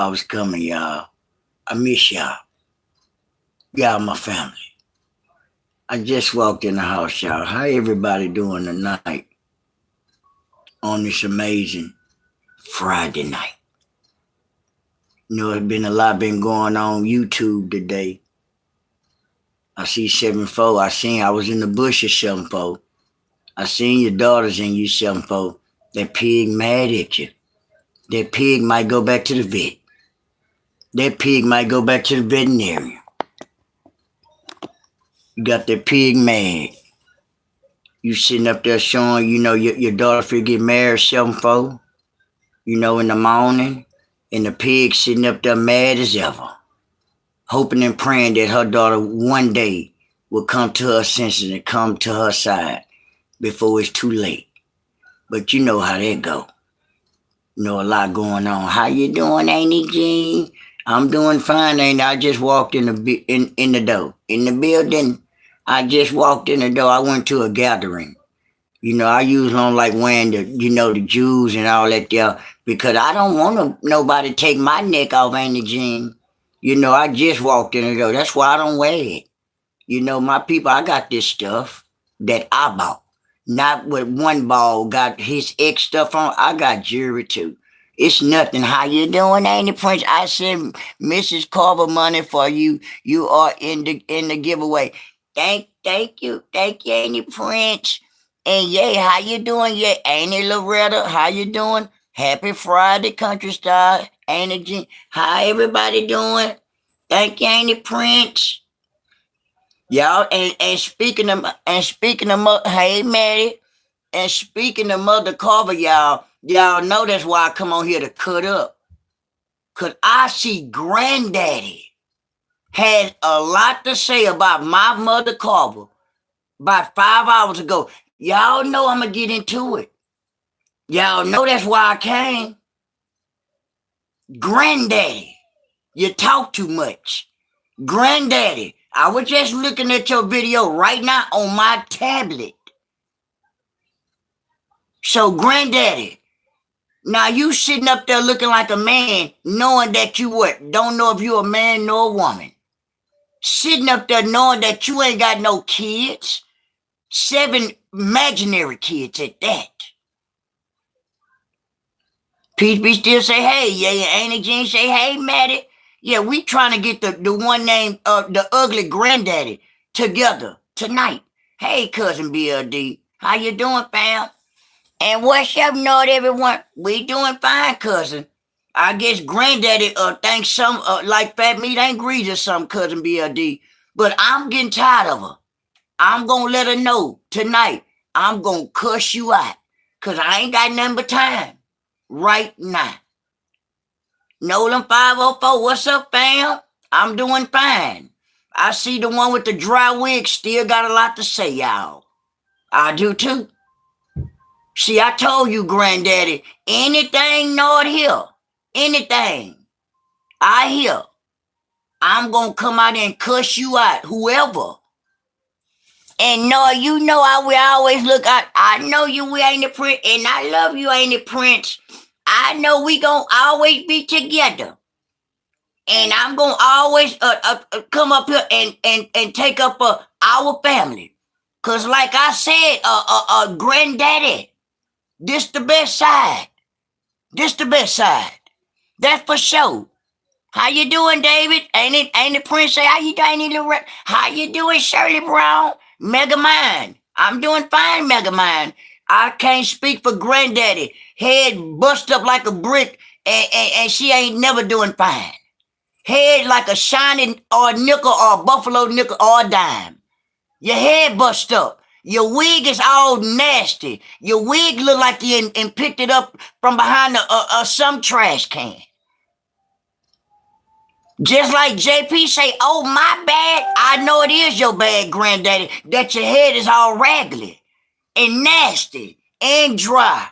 I was coming, y'all. I miss y'all. Y'all, my family. I just walked in the house, y'all. How everybody doing tonight on this amazing Friday night? You know, there's been a lot been going on YouTube today. I see 7-4. I was in the bush at 7-4. I seen your daughters in you 7-4. That pig mad at you. That pig might go back to the vet. That pig might go back to the veterinarian. You got that pig mad. You sitting up there showing, your daughter finna get married 7-4, in the morning, and the pig sitting up there mad as ever, hoping and praying that her daughter one day will come to her senses and come to her side before it's too late. But you know how that go. A lot going on. How you doing, Auntie Jean? I'm doing fine, ain't I? Just walked in the door. In the building, I just walked in the door. I went to a gathering. I usually don't like wearing the Jews and all that there because I don't want nobody to take my neck off, Auntie Jean. I just walked in the door. That's why I don't wear it. My people, I got this stuff that I bought. Not what one ball got his ex stuff on. I got jewelry too. It's nothing. How you doing, Auntie Prince? I sent Mrs. Carver money for you. You are in the giveaway. Thank you, Auntie Prince. And yay, how you doing? Yeah, Auntie Loretta, how you doing? Happy Friday, country style. Auntie Jean, how everybody doing? Thank you, Auntie Prince. Y'all, and speaking of hey Maddie, and speaking of Mother Carver, y'all know that's why I come on here to cut up. Cause I see Granddaddy had a lot to say about my Mother Carver about 5 hours ago. Y'all know I'm gonna get into it. Y'all know that's why I came. Granddaddy, you talk too much. Granddaddy, I was just looking at your video right now on my tablet. So, Granddaddy, now you sitting up there looking like a man, knowing that you what? Don't know if you're a man nor a woman. Sitting up there knowing that you ain't got no kids. 7 imaginary kids at that. PB still say, hey, yeah, Auntie Jean say, hey, Maddie. Yeah, we trying to get the one named the ugly Granddaddy together tonight. Hey, cousin BLD, how you doing, fam? And what's up, North, everyone? We doing fine, cousin. I guess Granddaddy thinks some like fat meat ain't greasy or something, cousin BLD. But I'm getting tired of her. I'm gonna let her know tonight. I'm gonna cuss you out, cause I ain't got nothing but time right now. Nolan 504, what's up, fam? I'm doing fine. I see the one with the dry wig still got a lot to say, y'all. I do too. See, I told you, Granddaddy, anything not here, anything I hear, I'm going to come out and cuss you out, whoever. And no, you know I will always look out. I know you, we ain't the Prince, and I love you, ain't the Prince. I know we going to always be together. And I'm going to always come up here and take up our family. Because like I said, Granddaddy, this the best side. This the best side. That's for sure. How you doing, David? Ain't it Prince say, how you doing, Shirley Brown? Mega Mind. I'm doing fine, Mega Mind. I can't speak for Granddaddy. Head bust up like a brick and she ain't never doing fine. Head like a shining or nickel or buffalo nickel or dime. Your head bust up. Your wig is all nasty. Your wig look like you and picked it up from behind some trash can. Just like JP say, oh, my bad. I know it is your bad, Granddaddy, that your head is all raggedy and nasty and dry.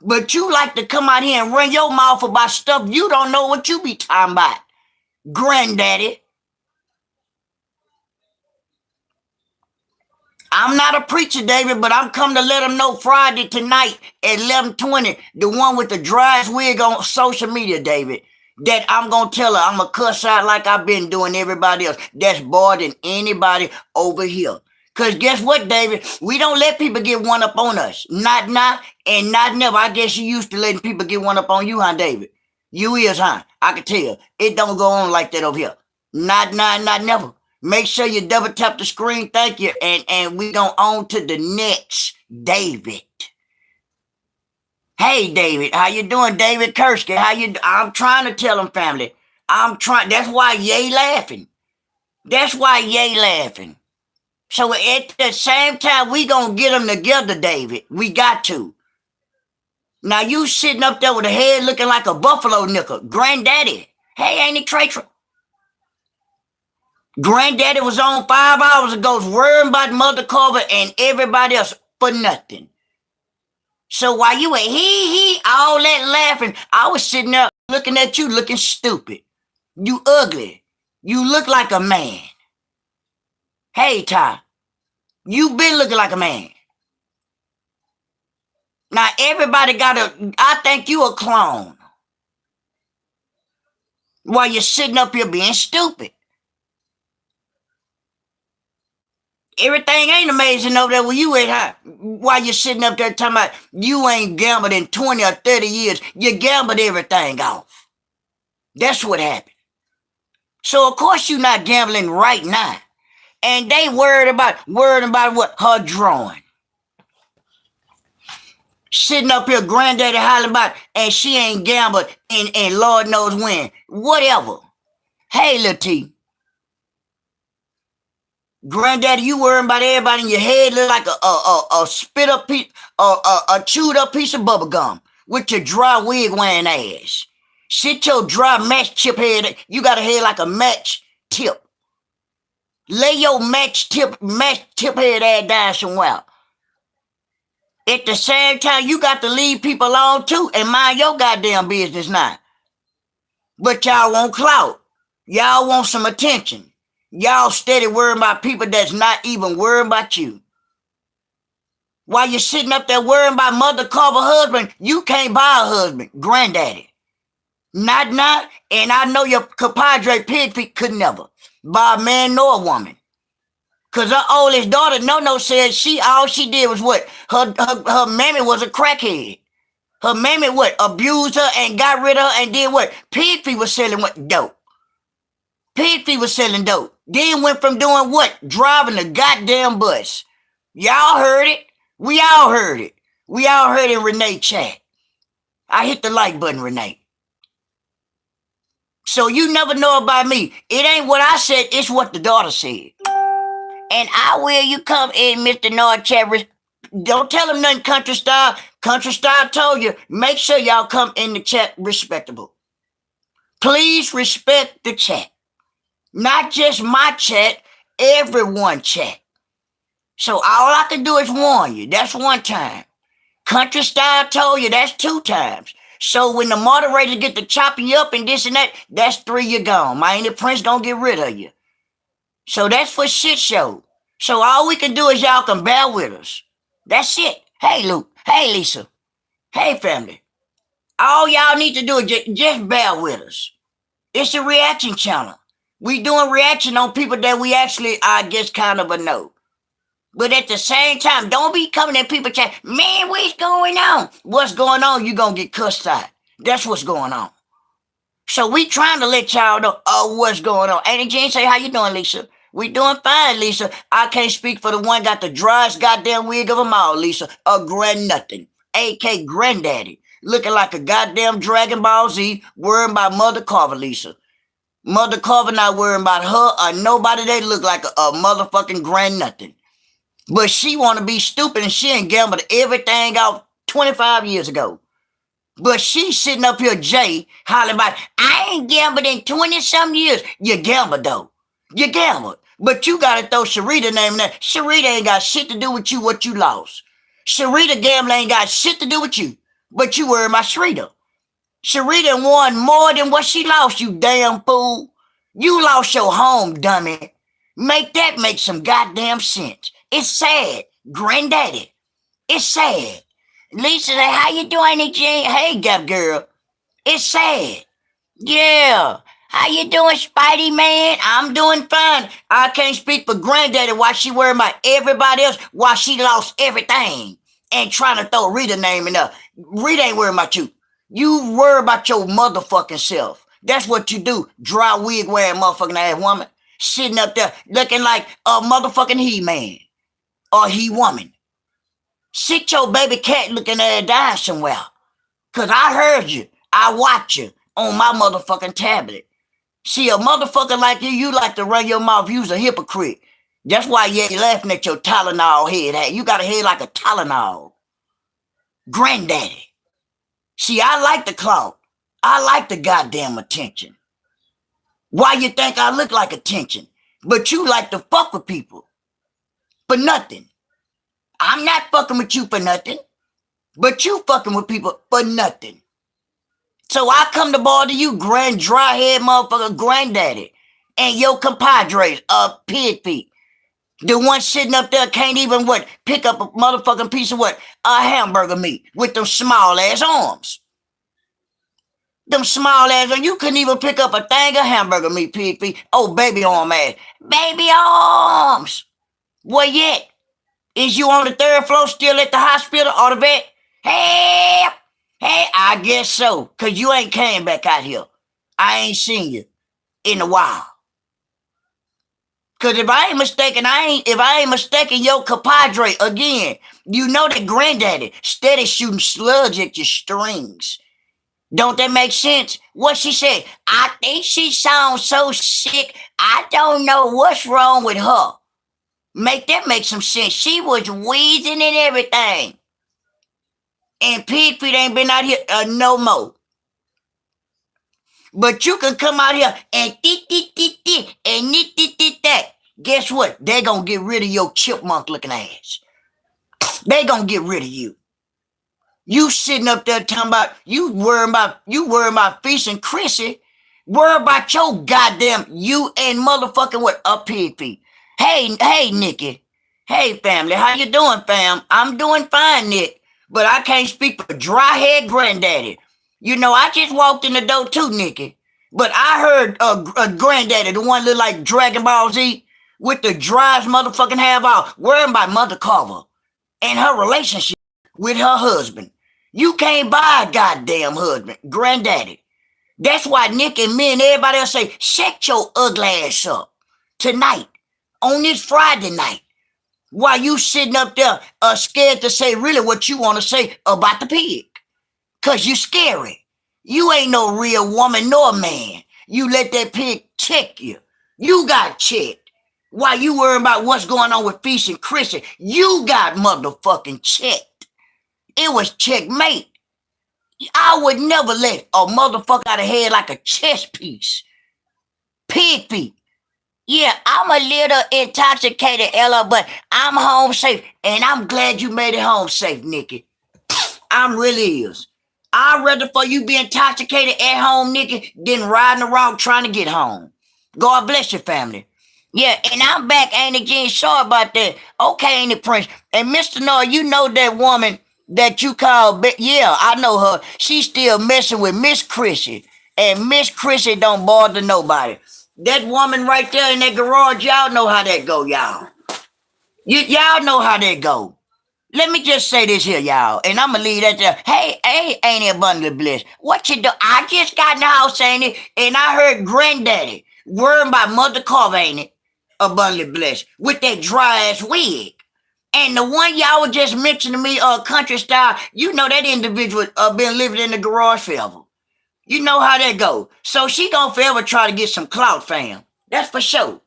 But you like to come out here and run your mouth about stuff you don't know what you be talking about, Granddaddy. I'm not a preacher, David, but I'm come to let them know Friday tonight at 11:20, the one with the driest wig on social media, David, that I'm going to tell her I'm going to cuss out like I've been doing everybody else that's more than anybody over here. Because guess what, David? We don't let people get one up on us. Not now and not never. I guess you used to letting people get one up on you, huh, David? You is, huh? I can tell. It don't go on like that over here. Not now, not never. Make sure you double tap the screen. Thank you. And we going on to the next David. Hey, David. How you doing, David Kursky? How you? I'm trying to tell them, family. I'm trying. That's why Yay laughing. That's why Yay laughing. So at the same time, we gonna get them together, David. We got to. Now you sitting up there with a head looking like a buffalo nickel. Granddaddy. Hey, ain't it traitor? Granddaddy was on 5 hours ago worrying about Mother Carver and everybody else for nothing. So while you were all that laughing, I was sitting there looking at you looking stupid. You ugly. You look like a man. Hey, Ty, you been looking like a man. Now everybody I think you a clone. While you're sitting up here being stupid. Everything ain't amazing over there where you at, huh? While you're sitting up there talking about you ain't gambled in 20 or 30 years, you gambled everything off. That's what happened. So of course you're not gambling right now. And they worried about what? Her drawing. Sitting up here, Granddaddy hollering about, and she ain't gambled and Lord knows when. Whatever. Hey, Lil T. Granddaddy, you worrying about everybody in your head look like a spit up piece, a chewed up piece of bubble gum with your dry wig wearing ass. Sit your dry match tip head. You got a head like a match tip. Lay your match tip head ass down somewhere. At the same time, you got to leave people alone too and mind your goddamn business now. But y'all want clout. Y'all want some attention. Y'all steady worrying about people that's not even worrying about you. While you're sitting up there worrying about Mother Carver husband, you can't buy a husband, Granddaddy. Not, and I know your compadre Pig Feet could never buy a man nor a woman. Cause her oldest daughter, No said all she did was what? Her mammy was a crackhead. Her mammy what? Abused her and got rid of her and did what? Pig Feet was selling what? Dope. Pig Feet was selling dope. Then went from doing what? Driving the goddamn bus. Y'all heard it. We all heard it. We all heard it in Renee chat. I hit the like button, Renee. So you never know about me. It ain't what I said, it's what the daughter said. And I will you come in, Mr. North Chat. Don't tell him nothing, Country Style. Country Style told you, make sure y'all come in the chat respectable. Please respect the chat. Not just my chat, everyone chat. So all I can do is warn you. That's one time. Country Style told you, that's 2 times. So when the moderators get to chopping you up and this and that, that's 3 you're gone. Miami Prince gonna get rid of you. So that's for shit show. So all we can do is y'all can bear with us. That's it. Hey, Luke. Hey, Lisa. Hey, family. All y'all need to do is just bear with us. It's a reaction channel. We doing reaction on people that we actually, I guess, kind of a know. But at the same time, don't be coming at people chat, man, what's going on? What's going on? You gonna get cussed out. That's what's going on. So we trying to let y'all know what's going on. Annie Jean say, how you doing, Lisa? We doing fine, Lisa. I can't speak for the one got the driest goddamn wig of them all, Lisa. A grand nothing. AK Granddaddy. Looking like a goddamn Dragon Ball Z, worrying about Mother Carver, Lisa. Mother Carver not worrying about her or nobody that look like a motherfucking grand nothing. But she want to be stupid and she ain't gambled everything out 25 years ago. But she sitting up here, Jay, hollering about, I ain't gambled in 20-something years. You gambled, though. You gambled. But you got to throw Sharita name in there. Sharita ain't got shit to do with you, what you lost. Sharita gambling ain't got shit to do with you. But you worry about Sharita. Sharita won more than what she lost, you damn fool. You lost your home, dummy. Make that make some goddamn sense. It's sad. Granddaddy. It's sad. Lisa say, how you doing, Jean? Hey, Gap Girl. It's sad. Yeah. How you doing, Spidey Man? I'm doing fine. I can't speak for Granddaddy while she worried about everybody else while she lost everything and trying to throw Rita name in there. Rita ain't worried about you. You worry about your motherfucking self. That's what you do. Dry wig wearing motherfucking ass woman. Sitting up there looking like a motherfucking he-man or he-woman. Sit your baby cat looking at her down somewhere. Cause I heard you. I watch you on my motherfucking tablet. See, a motherfucker like you like to run your mouth, you's a hypocrite. That's why you ain't laughing at your Tylenol head. You got a head like a Tylenol. Granddaddy. See, I like the clout. I like the goddamn attention. Why you think I look like attention? But you like to fuck with people. For nothing. I'm not fucking with you for nothing. But you fucking with people for nothing. So I come to bother you, dry head motherfucker Granddaddy, and your compadres, pig feet. The one sitting up there can't even pick up a motherfucking piece of a hamburger meat with them small ass arms. Them small ass arms, you couldn't even pick up a thing of hamburger meat, pig feet. Oh, baby arm ass. Baby arms. Where yet? Is you on the 3rd floor still at the hospital or the vet? Hey, I guess so, cause you ain't came back out here. I ain't seen you in a while. Cause if I ain't mistaken your compadre again, you know that Granddaddy steady shooting slugs at your strings. Don't that make sense? What she said, I think she sounds so sick, I don't know what's wrong with her. Make that make some sense. She was wheezing and everything. And pig feet ain't been out here no more. But you can come out here and and that. Guess what? They gonna get rid of your chipmunk looking ass. They gonna get rid of you. You sitting up there talking about you worrying about Feast and Chrissy. Worry about your goddamn you and motherfucking a pig feet. Hey, Nikki. Hey, family. How you doing, fam? I'm doing fine, Nick. But I can't speak for dry head Granddaddy. You know, I just walked in the door too, Nikki. But I heard Granddaddy, the one look like Dragon Ball Z, with the driest motherfucking have out, worrying about Mother Carver and her relationship with her husband. You can't buy a goddamn husband, Granddaddy. That's why Nick and me and everybody else say, shut your ugly ass up tonight, on this Friday night. While you sitting up there scared to say really what you want to say about the pig. Because you scary. You ain't no real woman nor man. You let that pig check you. You got checked. While you worrying about what's going on with Feast and Chrissy, you got motherfucking checked. It was checkmate. I would never let a motherfucker out of head like a chess piece. Pig feet. Yeah, I'm a little intoxicated, Ella, but I'm home safe. And I'm glad you made it home safe, Nikki. I'm really is. I'd rather for you be intoxicated at home, Nikki, than riding around trying to get home. God bless your family. Yeah, and I'm back, ain't it, Jean? Sorry about that. Okay, ain't it, Prince? And Mr. Noah, you know that woman that you call, yeah, I know her. She's still messing with Miss Chrissy. And Miss Chrissy don't bother nobody. That woman right there in that garage, y'all know how that go, y'all. Y'all know how that go. Let me just say this here, y'all, and I'm going to leave that there. Hey, ain't it abundantly blessed? What you do? I just got in the house, ain't it? And I heard Granddaddy worrying about Mother Carver, ain't it? Abundantly blessed. With that dry-ass wig. And the one y'all was just mentioning to me, country style, you know that individual been living in the garage forever. You know how that go. So she gonna forever try to get some clout, fam. That's for sure.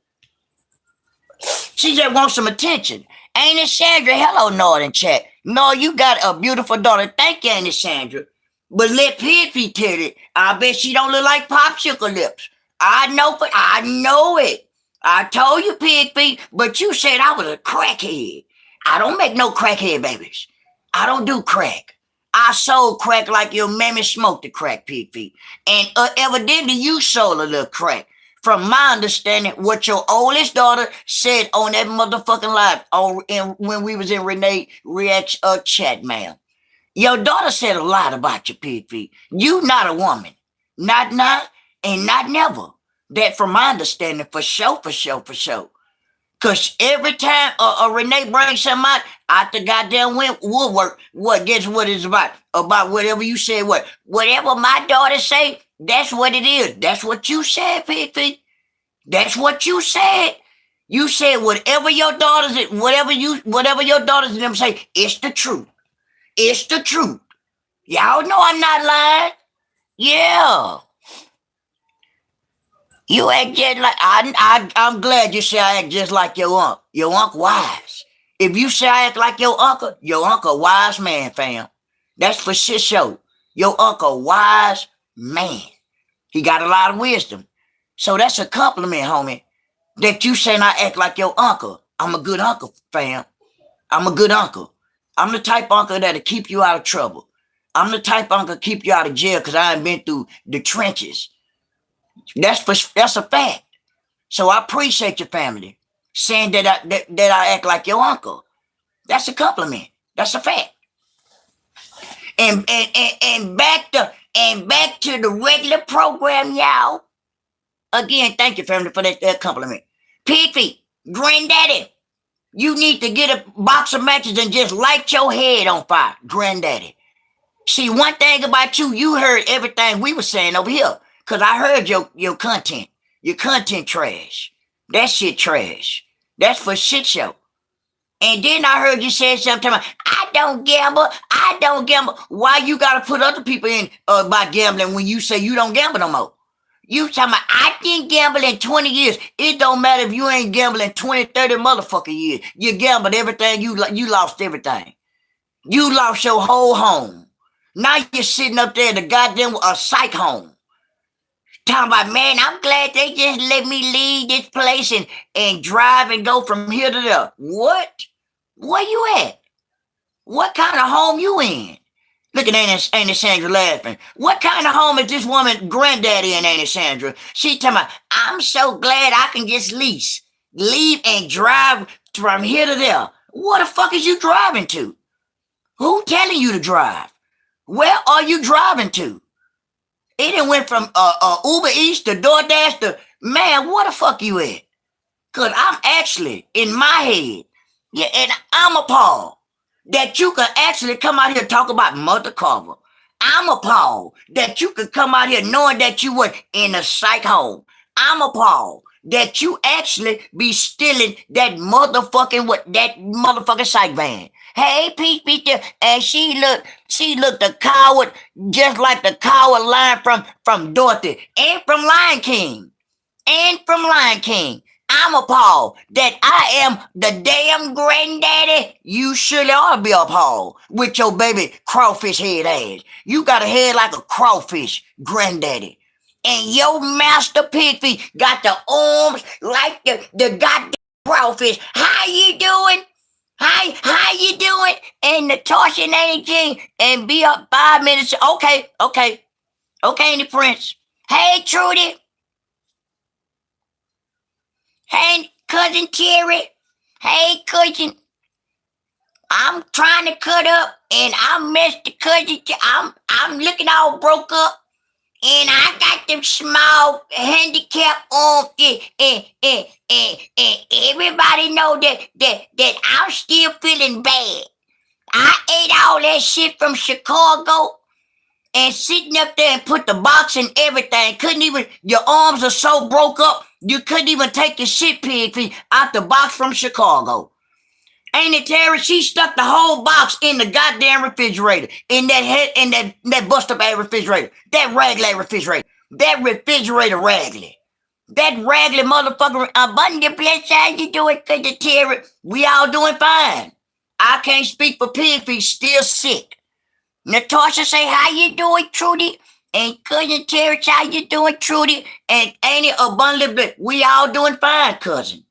She just wants some attention. Ain't it, Sandra? Hello, Northern chat. No, you got a beautiful daughter. Thank you, ain't it, Sandra? But let Pigfeet tell it. I bet she don't look like popsicle lips. I know it. I told you, Pigfeet, but you said I was a crackhead. I don't make no crackhead babies. I don't do crack. I sold crack like your mammy smoked the crack, Pigfeet. And evidently you sold a little crack from my understanding, what your oldest daughter said on that motherfucking live when we was in Renee React chat, ma'am. Your daughter said a lot about your pig feet. You not a woman. Not now and not never. That from my understanding, for sure, for sure, for sure. Because every time Renee brings something out, I the goddamn woodwork, guess what it's about? About whatever you said, whatever my daughter say, that's what it is. That's what you said, pig feet. That's what you said. You said whatever your daughters, whatever your daughters and them say, it's the truth. It's the truth. Y'all know I'm not lying. Yeah. You act just like I'm glad you say I act just like your uncle. Your uncle wise. If you say I act like your uncle wise man, fam. That's for shit show. Your uncle wise man. He got a lot of wisdom. So that's a compliment, homie. That you saying I act like your uncle. I'm a good uncle, fam. I'm a good uncle. I'm the type uncle that'll keep you out of trouble. I'm the type uncle keep you out of jail because I ain't been through the trenches. That's a fact. So I appreciate your family saying that I act like your uncle. That's a compliment. That's a fact. And back to the regular program, y'all. Again, thank you, family, for that compliment. Pig feet, Granddaddy, you need to get a box of matches and just light your head on fire, Granddaddy. See, one thing about you, you heard everything we were saying over here. Because I heard your content. Your content trash. That shit trash. That's for shit show. And then I heard you say something about, I don't gamble. I don't gamble. Why you got to put other people in by gambling when you say you don't gamble no more? You talking about, I didn't gamble in 20 years. It don't matter if you ain't gambling 20, 30 motherfucking years. You gambled everything. You lost everything. You lost your whole home. Now you're sitting up there in the goddamn psych home. Talking about, man, I'm glad they just let me leave this place and drive and go from here to there. What? Where you at? What kind of home you in? Look at Auntie Sandra laughing. What kind of home is this woman, Granddaddy and Auntie Sandra? She talking about, I'm so glad I can just leave and drive from here to there. What the fuck is you driving to? Who telling you to drive? Where are you driving to? It done went from Uber Eats to DoorDash to, man, where the fuck you at? Because I'm actually, in my head, yeah, and I'm appalled that you can actually come out here and talk about Mother Carver. I'm appalled that you could come out here knowing that you were in a psych home. I'm appalled that you actually be stealing that motherfucking psych van. Hey, Pete, and she looked a coward, just like the coward line from Dorothy and from Lion King. I'm appalled that I am the damn Granddaddy. You surely ought to be appalled with your baby crawfish head ass. You got a head like a crawfish, Granddaddy. And your master pig feet got the arms like the goddamn crawfish. How you doing? How you doing? And Natasha and Annie Jean, and be up 5 minutes. Okay, the prince. Hey, Trudy. Hey, cousin Terry. Hey, cousin. I'm trying to cut up, and I missed the cousin. I'm looking all broke up, and I got them small handicap arms, and everybody know that I'm still feeling bad. I ate all that shit from Chicago and sitting up there and put the box and everything. Your arms are so broke up, you couldn't even take your shit pig feet out the box from Chicago. Ain't it, Terry? She stuck the whole box in the goddamn refrigerator, in that bust up ass refrigerator, that raggedy refrigerator, that refrigerator raggedy. That raggedy motherfucker, abundant bless how you doing, cousin Terry? We all doing fine. I can't speak for pig feet, still sick. Natasha say, how you doing, Trudy? And cousin Terry, how you doing, Trudy? And Annie, abundant bless. We all doing fine, cousin.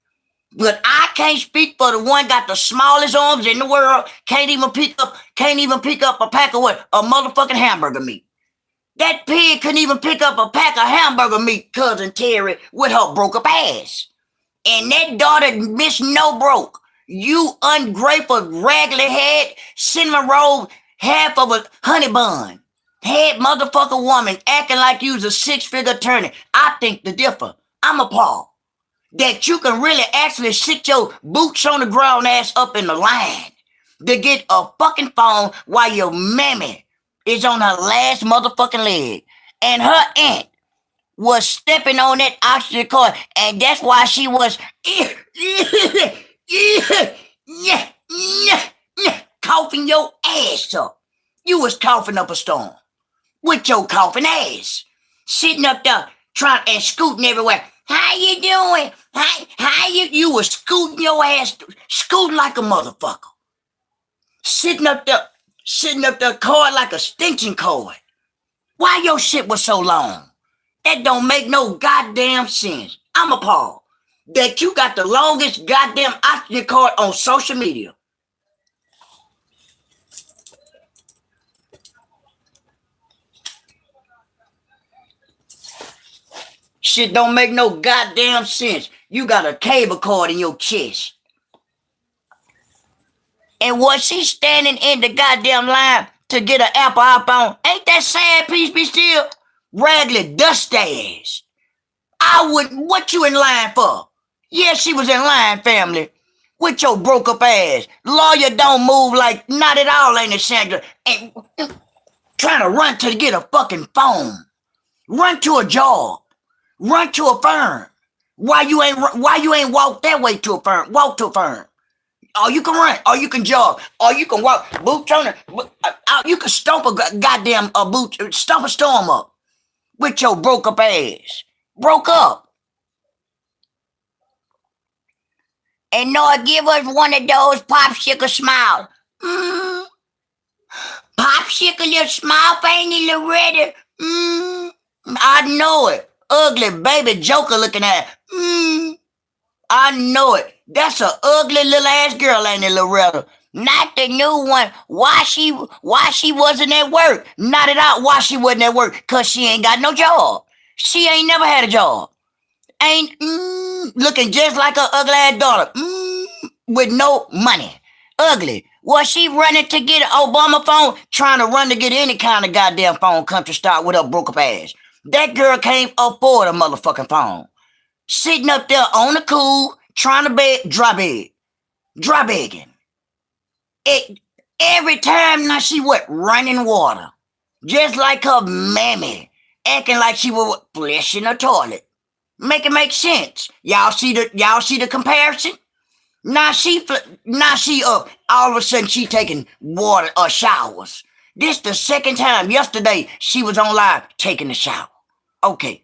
But I can't speak for the one got the smallest arms in the world, can't even pick up a pack of a motherfucking hamburger meat. That pig couldn't even pick up a pack of hamburger meat, cousin Terry, with her broke up ass. And that daughter missed no broke. You ungrateful, raggedy head, cinnamon roll, half of a honey bun. Head motherfucker woman acting like you was a six-figure attorney. I think the differ. I'm appalled that you can really actually sit your boots on the ground ass up in the line to get a fucking phone while your mammy is on her last motherfucking leg. And her aunt was stepping on that oxygen cord, and that's why she was coughing your ass up. You was coughing up a storm with your coughing ass, sitting up there trying and scooting everywhere. How you doing? How you was scooting your ass, scooting like a motherfucker, sitting up there cord like a stinking cord. Why your shit was so long? That don't make no goddamn sense. I'm appalled that you got the longest goddamn oxygen cord on social media. Shit don't make no goddamn sense. You got a cable cord in your chest. And was she standing in the goddamn line to get an Apple iPhone? Ain't that sad piece be still? Raggedy dust ass. What you in line for? Yeah, she was in line, family. With your broke up ass. Lawyer don't move like not at all, ain't it, Sandra? And trying to run to get a fucking phone. Run to a job. Run to a firm. Why you ain't walk that way to a firm? Walk to a firm. Or you can run, or you can jog, or you can walk. Boots on it. You can stomp a goddamn stomp a storm up with your broke up ass. Broke up. And Lord, give us one of those popsicle smiles. Popsicle little smile, ain't it, Loretta? I know it. Ugly baby joker looking at. I know it. That's a ugly little ass girl, ain't it, Loretta? Not the new one. Why she wasn't at work? Not at all. Why she wasn't at work? Cause she ain't got no job. She ain't never had a job. Ain't looking just like her ugly ass daughter. With no money. Ugly. Was she running to get an Obama phone? Trying to run to get any kind of goddamn phone country start with her broke up ass. That girl can't afford a motherfucking phone. Sitting up there on the cool, trying to beg, dry begging. Every time now she went running water. Just like her mammy, acting like she was flushing a toilet. Make it make sense. Y'all see the comparison? Now she all of a sudden she taking water or showers. This the second time. Yesterday she was on live taking a shower. Okay.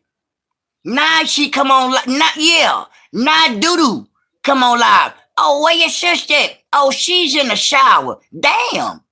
Now she come on live. Now doo-doo come on live. Oh, where your sister at? Oh, she's in the shower. Damn.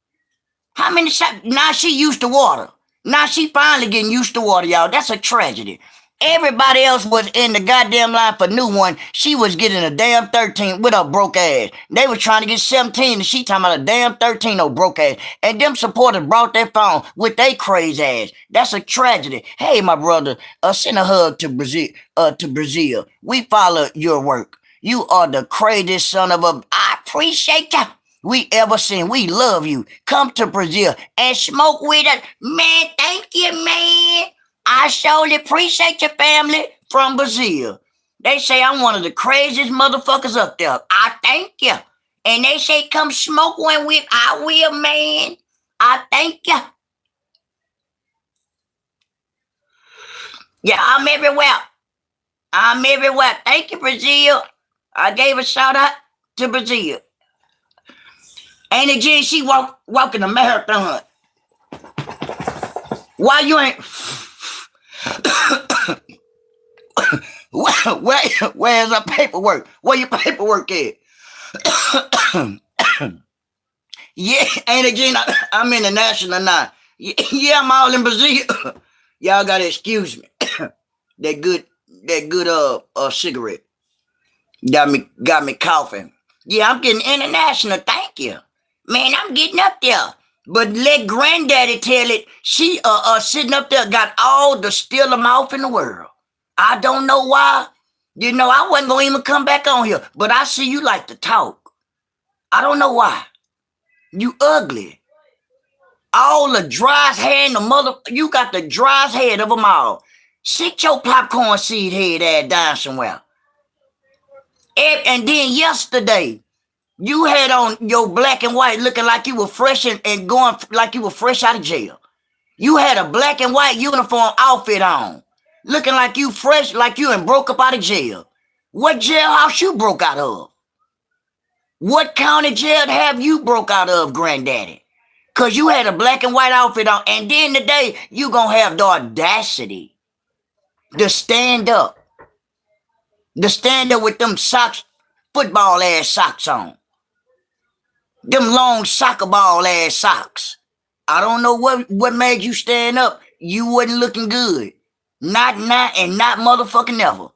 How many showers? Now she used to water. Now she finally getting used to water, y'all. That's a tragedy. Everybody else was in the goddamn line for new one. She was getting a damn 13 with her broke ass. They was trying to get 17 and she talking about a damn 13 no broke ass. And them supporters brought their phone with they crazy ass. That's a tragedy. Hey, my brother, send a hug to Brazil. We follow your work. You are the craziest son of a... I appreciate you. We ever seen. We love you. Come to Brazil and smoke with us. Man, thank you, man. I surely appreciate your family from Brazil. They say I'm one of the craziest motherfuckers up there. I thank you. And they say come smoke one with. I will, man. I thank you. Yeah, I'm everywhere. Thank you, Brazil. I gave a shout out to Brazil. Ain't it, Jen? She walking a marathon. Why you ain't... Where's our paperwork? Where your paperwork at? Yeah, ain't it, Gene? I'm international now. Yeah, I'm all in Brazil. Y'all gotta excuse me. that good cigarette got me coughing. Yeah, I'm getting international. Thank you, man. I'm getting up there. But let Granddaddy tell it. She sitting up there got all the still mouth in the world. I don't know why. You know, I wasn't gonna even come back on here, but I see you like to talk. I don't know why. You ugly. All the driest hair in the mother. You got the driest head of them all. Sit your popcorn seed head ass down somewhere. And then yesterday, you had on your black and white looking like you were fresh and going like you were fresh out of jail. You had a black and white uniform outfit on. Looking like you fresh, like you and broke up out of jail. What jailhouse you broke out of? What county jail have you broke out of, Granddaddy? Because you had a black and white outfit on, and then today you gonna have the audacity to stand up. To stand up with them socks, football ass socks on. Them long soccer ball ass socks. I don't know what made you stand up. You wasn't looking good. Not motherfucking never.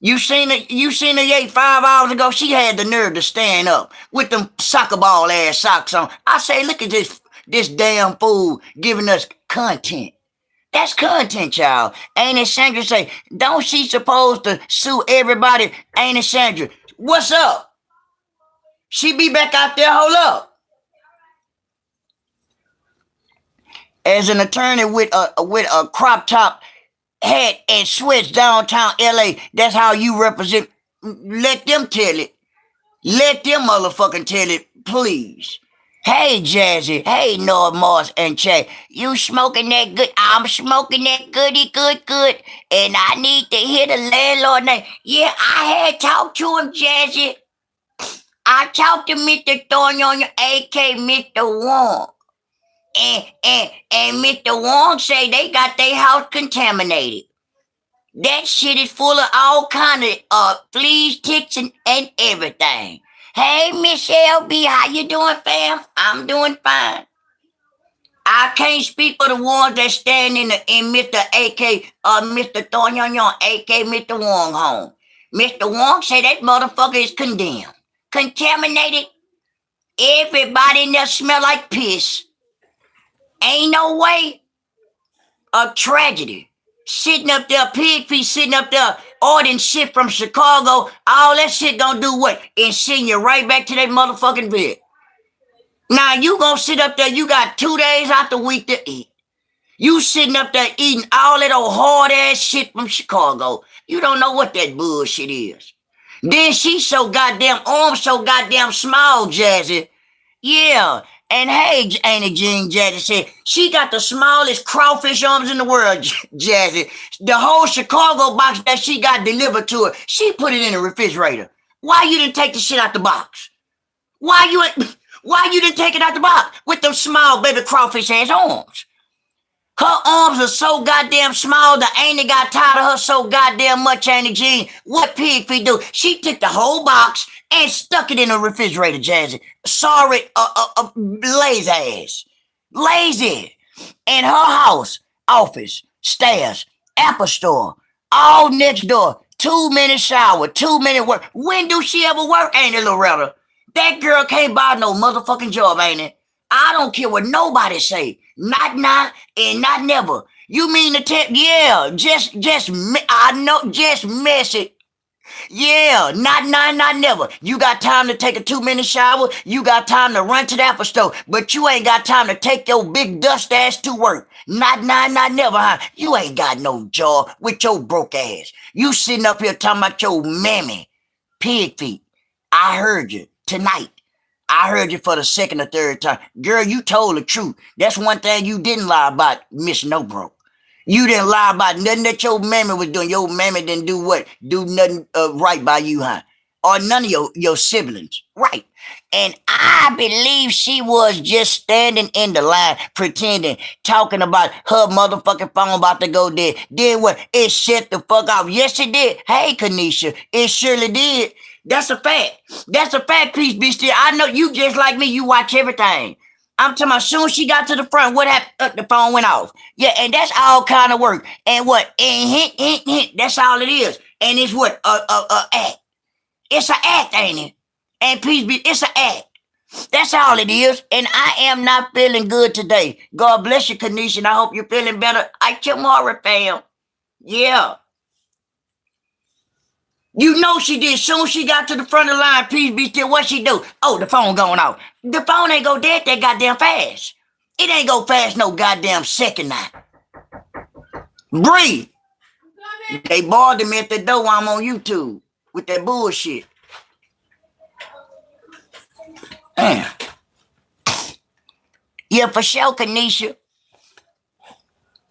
You seen her 5 hours ago. She had the nerve to stand up with them soccer ball ass socks on. I say, look at this damn fool giving us content. That's content, y'all. Ain't it Sandra say, don't she supposed to sue everybody? Ain't it Sandra? What's up? She be back out there, hold up. As an attorney with a crop top hat and sweats downtown LA, that's how you represent. Let them tell it. Let them motherfucking tell it, please. Hey, Jazzy. Hey, Noah Moss and Chad. You smoking that good? I'm smoking that goody good. And I need to hear the landlord name. Yeah, I had talked to him, Jazzy. I talked to Mr. Thorny on your AK, Mr. Wong. And Mr. Wong say they got their house contaminated. That shit is full of all kind of fleas, ticks, and everything. Hey, Miss LB, how you doing, fam? I'm doing fine. I can't speak for the ones that stand in Mr. AK, Mr. Thorny on your AK, Mr. Wong home. Mr. Wong say that motherfucker is condemned. Contaminated. Everybody in there smell like piss. Ain't no way. A tragedy. Sitting up there, pig feet sitting up there, ordering shit from Chicago. All that shit gonna do what? And send you right back to that motherfucking bed. Now you gonna sit up there, you got 2 days out the week to eat. You sitting up there eating all that old hard ass shit from Chicago. You don't know what that bullshit is. Then she so goddamn arms so goddamn small, Jazzy. Yeah. And hey, Auntie Jean Jazzy said, she got the smallest crawfish arms in the world, Jazzy. The whole Chicago box that she got delivered to her, she put it in the refrigerator. Why you didn't take the shit out the box? Why you didn't take it out the box with them small baby crawfish ass arms? Her arms are so goddamn small, the auntie got tired of her so goddamn much, Auntie Jean. What pig feet do? She took the whole box and stuck it in the refrigerator, Jazzy. Sorry, lazy ass. Lazy. In her house, office, stairs, Apple store, all next door, 2 minute shower, 2 minute work. When do she ever work, ain't it, Loretta? That girl can't buy no motherfucking job, ain't it? I don't care what nobody say. Not now and not never. You mean to tell? Yeah, I know, just mess it. Yeah, not never. You got time to take a 2 minute shower. You got time to run to the Apple store, but you ain't got time to take your big dust ass to work. Not never, huh? You ain't got no job with your broke ass. You sitting up here talking about your mammy, pig feet. I heard you tonight. I heard you for the second or third time. Girl, you told the truth. That's one thing you didn't lie about, Miss No Broke. You didn't lie about nothing that your mammy was doing. Your mammy didn't do what? Do nothing right by you, huh? Or none of your siblings. Right. And I believe she was just standing in the line, pretending, talking about her motherfucking phone about to go dead. Then what? It shut the fuck off. Yes, it did. Hey, Kanisha, it surely did. That's a fact. That's a fact, peace be still. I know you just like me. You watch everything. I'm talking about as soon as she got to the front, what happened? The phone went off. Yeah, and that's all kind of work. And what? And hint. That's all it is. And it's what? Act. It's an act, ain't it? And peace be, it's an act. That's all it is. And I am not feeling good today. God bless you, Kanisha. I hope you're feeling better. I tomorrow, fam. Yeah. You know she did. Soon as she got to the front of the line, please be still. What she do? Oh, the phone going off. The phone ain't go dead that goddamn fast. It ain't go fast no goddamn second now. Breathe. They bothered me at the door while I'm on YouTube with that bullshit. Damn. Yeah, for sure, Kanisha.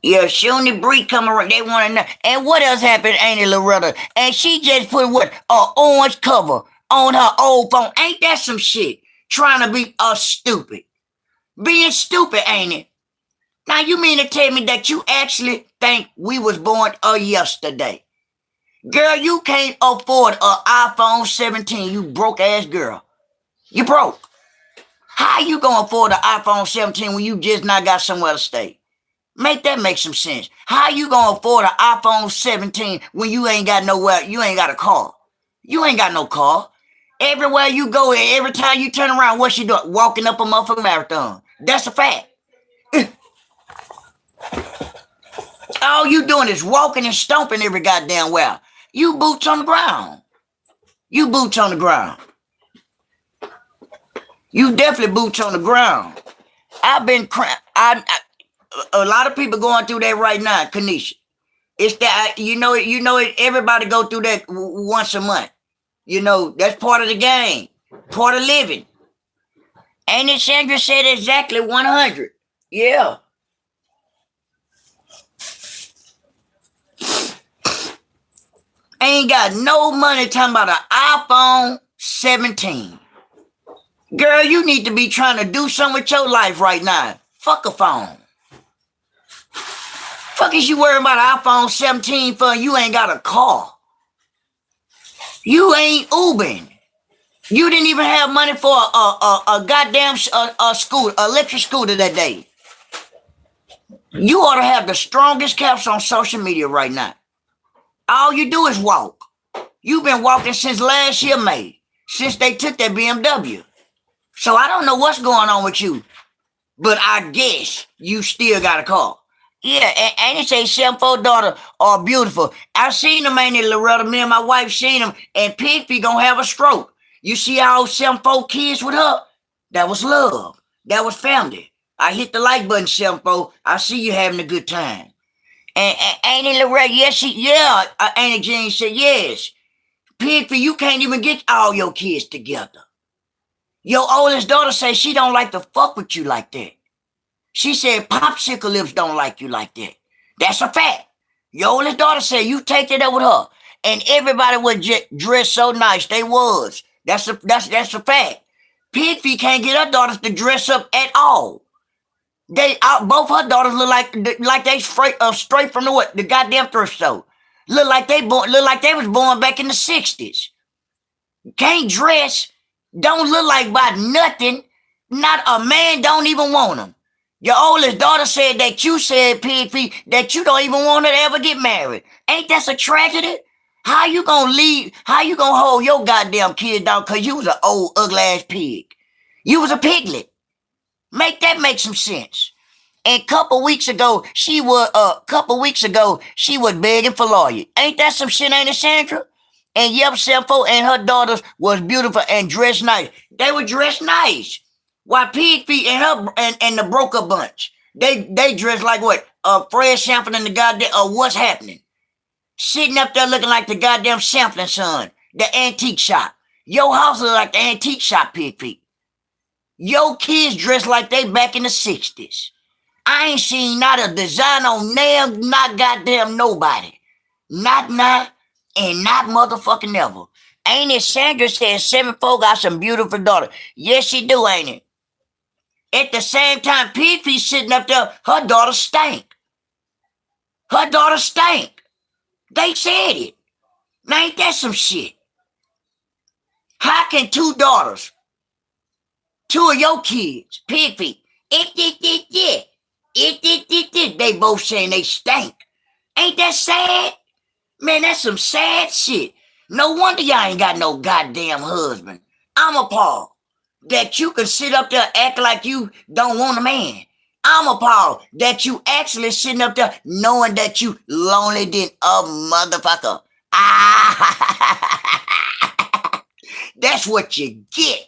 Yeah, Shuni Bree come around. They want to know. And what else happened, Ain't it, Loretta? And she just put what? Orange cover on her old phone. Ain't that some shit? Trying to be stupid. Being stupid, ain't it? Now, you mean to tell me that you actually think we was born yesterday? Girl, you can't afford an iPhone 17, you broke-ass girl. You broke. How you gonna afford an iPhone 17 when you just not got somewhere to stay? Make that make some sense. How you gonna afford an iPhone 17 when you ain't got nowhere, you ain't got a car? You ain't got no car. Everywhere you go, every time you turn around, what you doing? Walking up a motherfucking marathon. That's a fact. All you doing is walking and stomping every goddamn well. You boots on the ground. You boots on the ground. You definitely boots on the ground. I've been a lot of people going through that right now, Kanisha. It's that you know it. Everybody go through that once a month. You know that's part of the game, part of living. Ain't it? Sandra said exactly 100. Yeah. Ain't got no money talking about an iPhone 17. Girl, you need to be trying to do something with your life right now. Fuck a phone. Fuck is you worrying about an iPhone 17 for? You ain't got a car. You ain't Ubering. You didn't even have money for a goddamn scooter, electric scooter that day. You ought to have the strongest caps on social media right now. All you do is walk. You've been walking since last year, May, since they took that BMW. So I don't know what's going on with you, but I guess you still got a car. Yeah, and it say 7-4 daughter are beautiful. I seen them, ain't it, Loretta? Me and my wife seen them, and Pigfy gonna have a stroke. You see all 7-4 kids with her? That was love. That was family. I hit the like button, 7-4. I see you having a good time. And ain't it, Loretta? Yes, Auntie Jean said yes. Pigfy, you can't even get all your kids together. Your oldest daughter says she don't like to fuck with you like that. She said popsicle lips don't like you like that. That's a fact. Your oldest daughter said you take it up with her. And everybody was dressed so nice. They was. That's a fact. Pigfy can't get her daughters to dress up at all. Both her daughters look like they straight from the goddamn thrift store. Look like they was born back in the 60s. Can't dress. Don't look like about nothing. Not a man don't even want them. Your oldest daughter said that you said, Pigfy, that you don't even want her to ever get married. Ain't that a tragedy? How you gonna leave? How you gonna hold your goddamn kid down because you was an old, ugly-ass pig? You was a piglet. Make that make some sense. And a couple weeks ago, she was begging for lawyer. Ain't that some shit, ain't it, Sandra? And yep, 7-4 and her daughters was beautiful and dressed nice. They were dressed nice. While Pigfy and her and the broker bunch, they dressed like what? Fred Sanford and the goddamn what's happening? Sitting up there looking like the goddamn sampling son, the antique shop. Your house look like the antique shop, Pigfy. Your kids dressed like they back in the 60s. I ain't seen not a design on nails, not goddamn nobody. Not now, and not motherfucking ever. Ain't it Sandra said 7-4 got some beautiful daughters? Yes, she do, ain't it? At the same time, Pigfy sitting up there, her daughter stank. Her daughter stank. They said it. Now ain't that some shit? How can two daughters, two of your kids, Pigfy, they both saying they stank. Ain't that sad? Man, that's some sad shit. No wonder y'all ain't got no goddamn husband. I'm appalled. that you can sit up there act like you don't want a man. I'm appalled that you actually sitting up there knowing that you lonely than a motherfucker. Ah, that's what you get,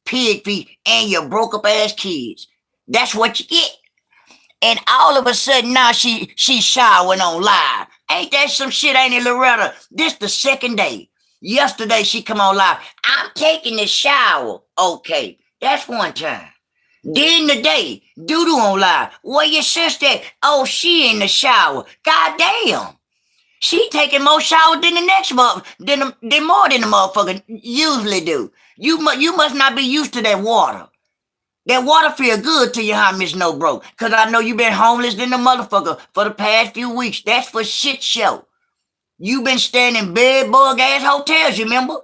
pig feet and your broke up ass kids. That's what you get. And all of a sudden now she showering on live. Ain't that some shit, ain't it, Loretta? This the second day. Yesterday she come on live. I'm taking the shower. Okay, that's one time. Then the day, doo-doo on live. Where your sister? Oh, she in the shower. God damn. She taking more shower than the next month, than more than the motherfucker usually do. You must not be used to that water. That water feel good to you, huh, Miss No Broke? Cause I know you been homeless than the motherfucker for the past few weeks. That's for shit show. You been staying in bed bug ass hotels, you remember?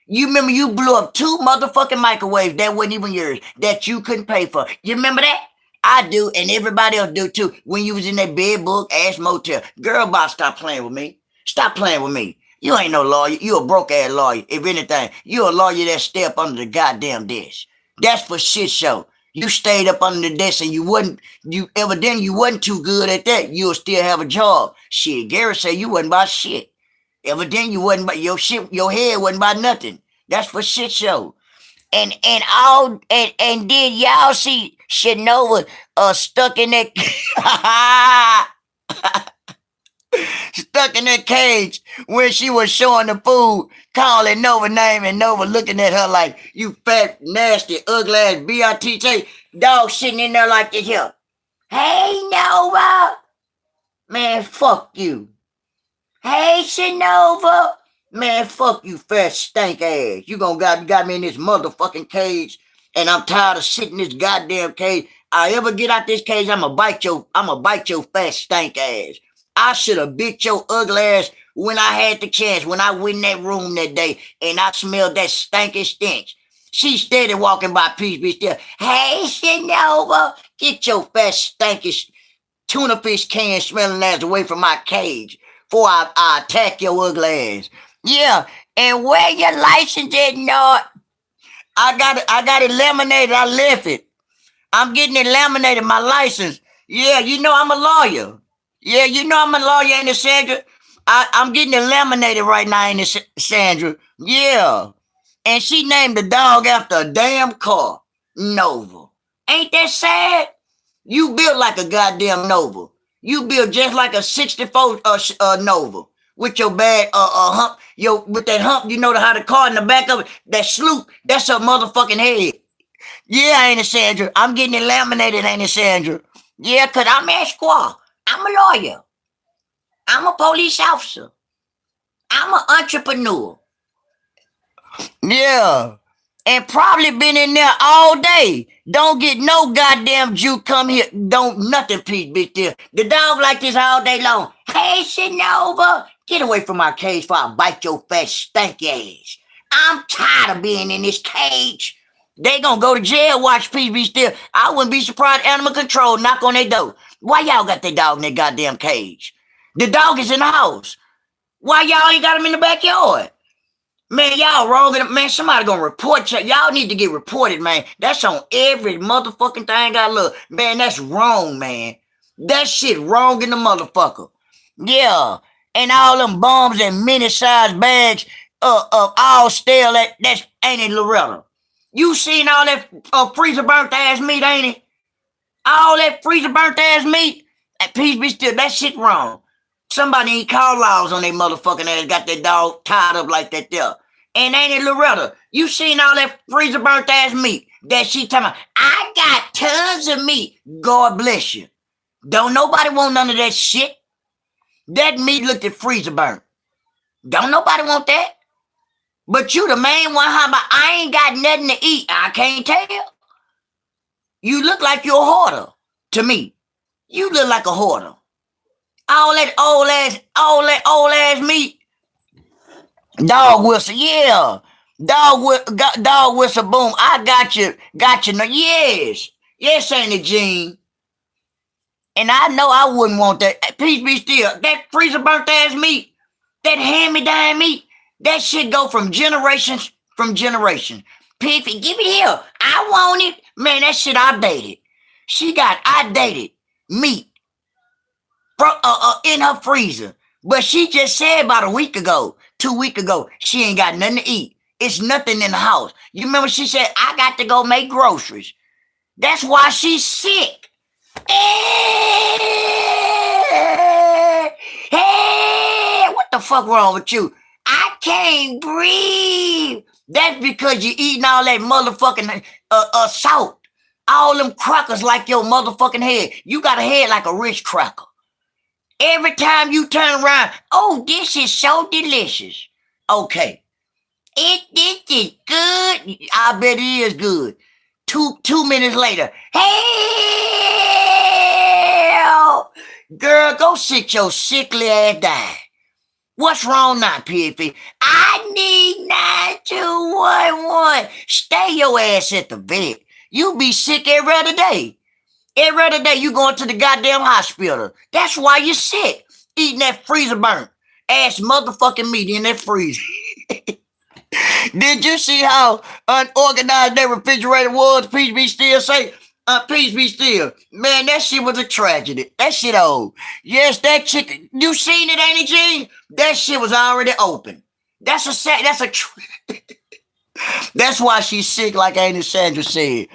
You remember you blew up 2 motherfucking microwaves that wasn't even yours, that you couldn't pay for. You remember that? I do, and everybody else do too, when you was in that bed bug ass motel. Girl, about stop playing with me. Stop playing with me. You ain't no lawyer. You a broke ass lawyer. If anything, you a lawyer that stay up under the goddamn desk. That's for shit show. You stayed up under the desk and you wasn't too good at that. You'll still have a job. Shit, Gary said you wasn't about shit. Evidently you wasn't about your shit, your head wasn't about nothing. That's for shit show. And then y'all see Shanova stuck in that stuck in that cage when she was showing the food, calling Nova name, and Nova looking at her like, you fat, nasty, ugly ass BRTJ dog sitting in there like this here. Hey, Nova. Man, fuck you. Hey, Shanova. Man, fuck you, fat stank ass. You got me in this motherfucking cage, and I'm tired of sitting in this goddamn cage. I ever get out this cage, I'ma bite your fat stank ass. I should have bit your ugly ass when I had the chance, when I went in that room that day and I smelled that stinky stench. She steady walking by Peace Be Still. Hey, Shanova, get your fat stanky tuna fish can smelling ass away from my cage before I attack your ugly ass. Yeah, and where your license at, Nord? I got it laminated. I left it. I'm getting it laminated, my license. Yeah, you know I'm a lawyer. Yeah, you know I'm a lawyer, ain't it, Sandra? I'm getting it laminated right now, ain't it, Sandra? Yeah. And she named the dog after a damn car. Nova. Ain't that sad? You built like a goddamn Nova. You built just like a 64 Nova. With your bad hump, with that hump, you know how the car in the back of it, that sloop, that's her motherfucking head. Yeah, ain't it, Sandra? I'm getting it laminated, ain't it, Sandra? Yeah, cause I'm Esquire. I'm a lawyer. I'm a police officer. I'm an entrepreneur. Yeah. And probably been in there all day. Don't get no goddamn Jew come here. Don't nothing, Pete, bitch there. The dog like this all day long. Hey, Shanova, get away from my cage before I bite your fat stanky ass. I'm tired of being in this cage. They gonna go to jail, watch PB still. I wouldn't be surprised animal control knock on their door. Why y'all got their dog in their goddamn cage? The dog is in the house. Why y'all ain't got him in the backyard? Man, y'all wrong. Man, somebody gonna report you. Y'all need to get reported, man. That's on every motherfucking thing I look. Man, that's wrong, man. That shit wrong in the motherfucker. Yeah. And all them bombs and mini-sized bags all stale. That's ain't it, Loretta? You seen all that freezer burnt ass meat, ain't it? All that freezer burnt ass meat? That piece be still, that shit wrong. Somebody ain't called laws on their motherfucking ass, got their dog tied up like that there. And ain't it, Loretta? You seen all that freezer burnt ass meat that she talking about? I got tons of meat. God bless you. Don't nobody want none of that shit. That meat looked at freezer burnt. Don't nobody want that. But you the main one, how about I ain't got nothing to eat? I can't tell. You look like you're a hoarder to me. You look like a hoarder. All that old ass meat. Dog whistle, yeah. Dog whistle, boom. I got you. No, yes. Yes, ain't it, Gene? And I know I wouldn't want that. Peace be still. That freezer burnt ass meat, that hand-me-down meat, that shit go from generations. Piffy, give it here. I want it. Man, that shit outdated. She got outdated meat in her freezer. But she just said about a week ago, 2 weeks ago, she ain't got nothing to eat. It's nothing in the house. You remember she said, I got to go make groceries. That's why she's sick. Hey, what the fuck wrong with you? I can't breathe. That's because you eating all that motherfucking salt. All them crackers like your motherfucking head. You got a head like a rich cracker. Every time you turn around, oh, this is so delicious. Okay. This is good. I bet it is good. Two minutes later, hell, girl, go sit your sickly ass down. What's wrong now, Piffy? I need 9211. Stay your ass at the vet. You be sick every other day. Every other day you going to the goddamn hospital. That's why you're sick. Eating that freezer burnt ass motherfucking meat in that freezer. Did you see how unorganized that refrigerator was? Peace be still say, peace be still. Man, that shit was a tragedy. That shit old. Yes, that chicken. You seen it, ain't it, Gene? That shit was already open. That's why she's sick, like Auntie Sandra said.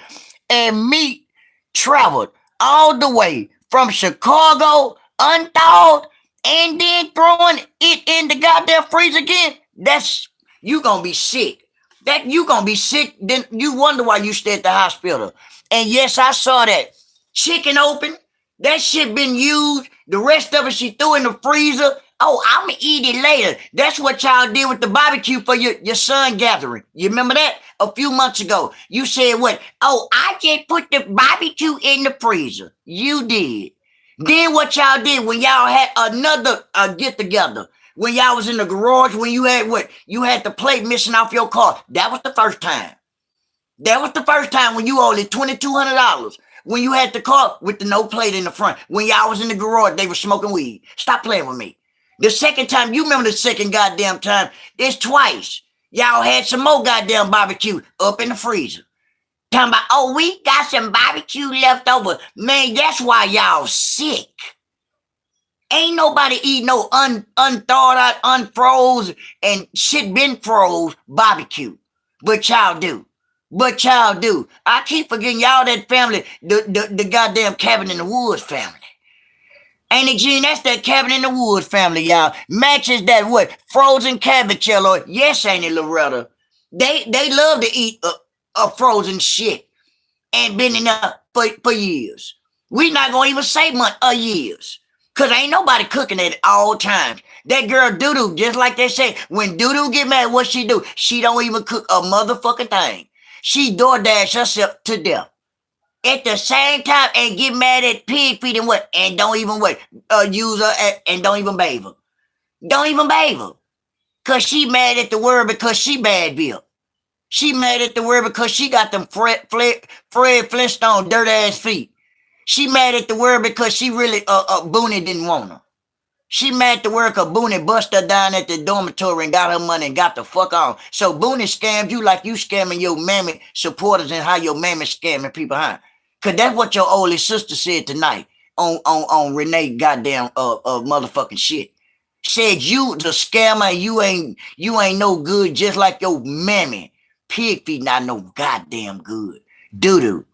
And meat traveled all the way from Chicago, unthawed, and then throwing it in the goddamn freezer again. That's you gonna be sick. That you gonna be sick. Then you wonder why you stay at the hospital. And yes, I saw that chicken open. That shit been used. The rest of it she threw in the freezer. Oh, I'ma eat it later. That's what y'all did with the barbecue for your son gathering. You remember that? A few months ago. You said what? Oh, I just put the barbecue in the freezer. You did. Then what y'all did when y'all had another get together? When y'all was in the garage, when you had what? You had the plate missing off your car. That was the first time. That was the first time when you owed it $2,200. When you had the car with the no plate in the front. When y'all was in the garage, they were smoking weed. Stop playing with me. The second time, you remember the second goddamn time, it's twice. Y'all had some more goddamn barbecue up in the freezer. Talking about, oh, we got some barbecue left over. Man, that's why y'all sick. Ain't nobody eat no unthawed out, unfroze, and shit been froze barbecue. But y'all do. But y'all do. I keep forgetting y'all that family, the goddamn Cabin in the Woods family. Ain't it, Gene? That's that Cabin in the Woods family, y'all. Matches that what? Frozen cabbage, or yes, ain't it, Loretta? They love to eat a frozen shit and been in there for years. We not gonna even say months or years. Cause ain't nobody cooking at all times. That girl Doodoo, just like they say, when Doodoo get mad, what she do? She don't even cook a motherfucking thing. She DoorDash herself to death. At the same time, and get mad at pig feet and what? And don't even what? Use her and don't even bathe her. Don't even bathe her. Cause she mad at the world because she bad built. She mad at the world because she got them Fred Flintstone dirt ass feet. She mad at the world because she really Booney didn't want her. She mad at the world because Booney bust her down at the dormitory and got her money and got the fuck on. So Booney scammed you like you scamming your mammy supporters and how your mammy scamming people, huh? Cause that's what your oldest sister said tonight on Renee goddamn motherfucking shit. Said you the scammer and you ain't no good just like your mammy. Pig feet not no goddamn good. Doo-doo.